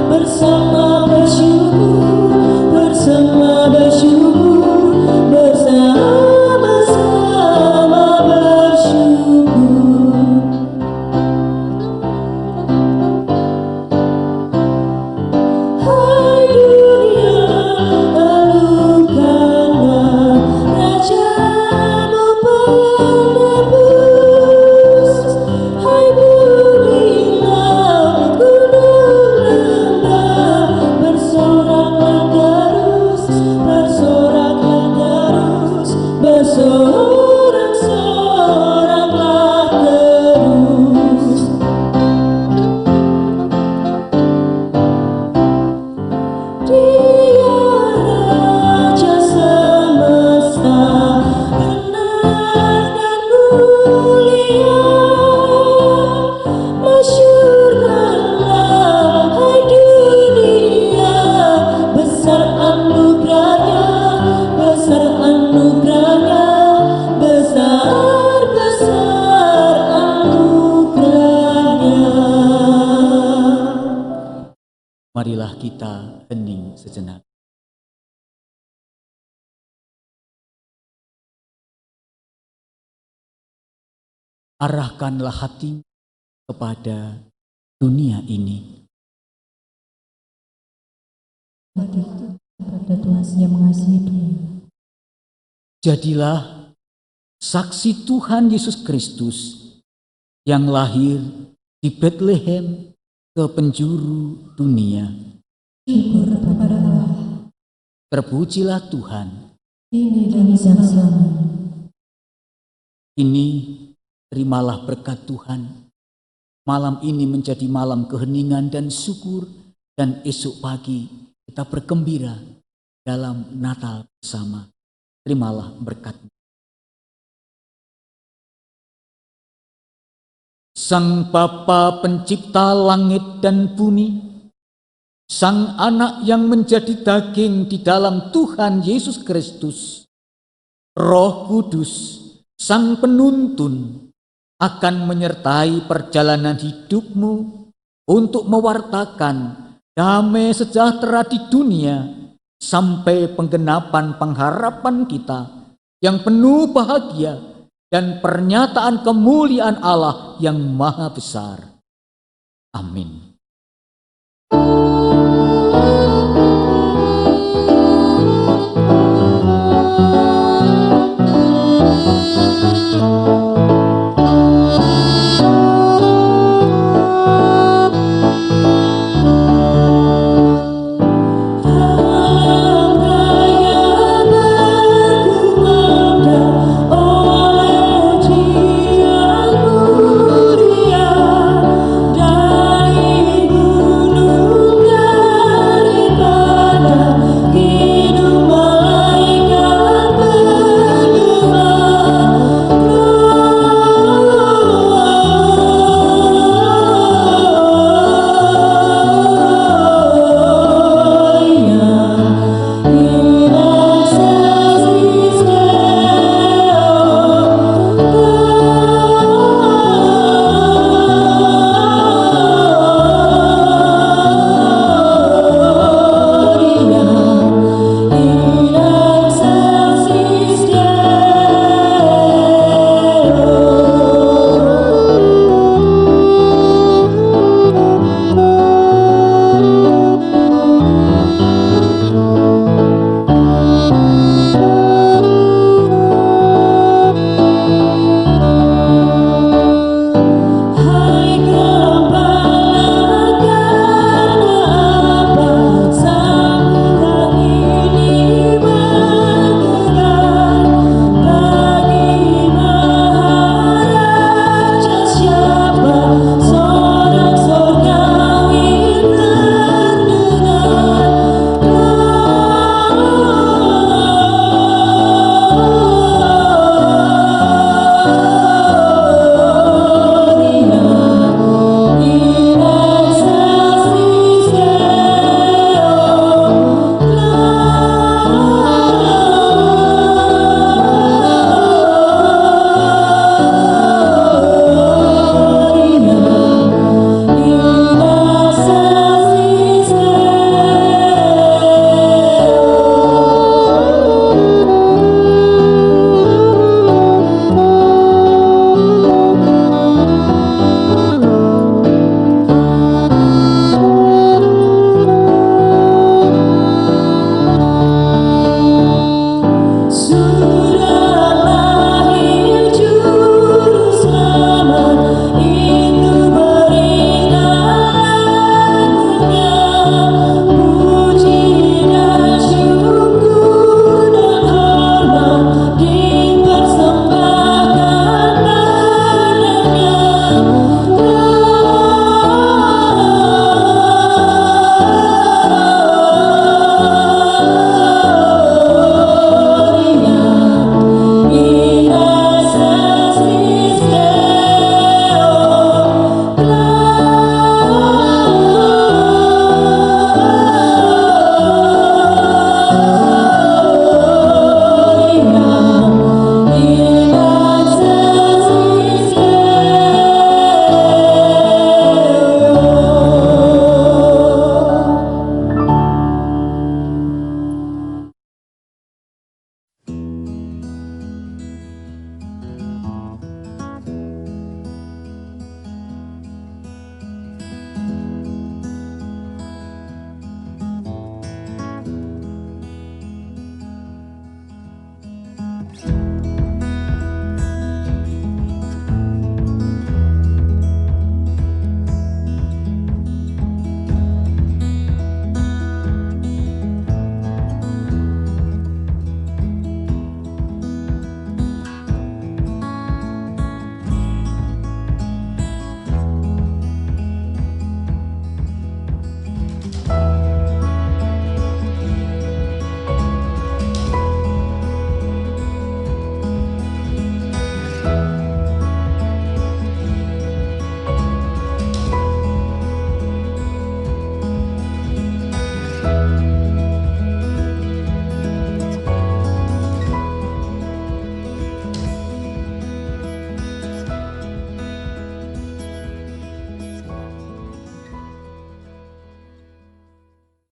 Bersama bersyukur, bersama bersyukur. Marilah kita hening sejenak. Arahkanlah hati kepada dunia ini. Kepada Tuhan yang mengasihi dunia. Jadilah saksi Tuhan Yesus Kristus yang lahir di Bethlehem ke penjuru dunia. Syukur kepada Allah. Terpujilah Tuhan. Kini dan selama. Ini terimalah berkat Tuhan. Malam ini menjadi malam keheningan dan syukur, dan esok pagi kita bergembira dalam Natal bersama. Terimalah berkat. Sang Bapa pencipta langit dan bumi, Sang Anak yang menjadi daging di dalam Tuhan Yesus Kristus, Roh Kudus, Sang Penuntun, akan menyertai perjalanan hidupmu untuk mewartakan damai sejahtera di dunia sampai penggenapan pengharapan kita yang penuh bahagia dan pernyataan kemuliaan Allah yang maha besar. Amin.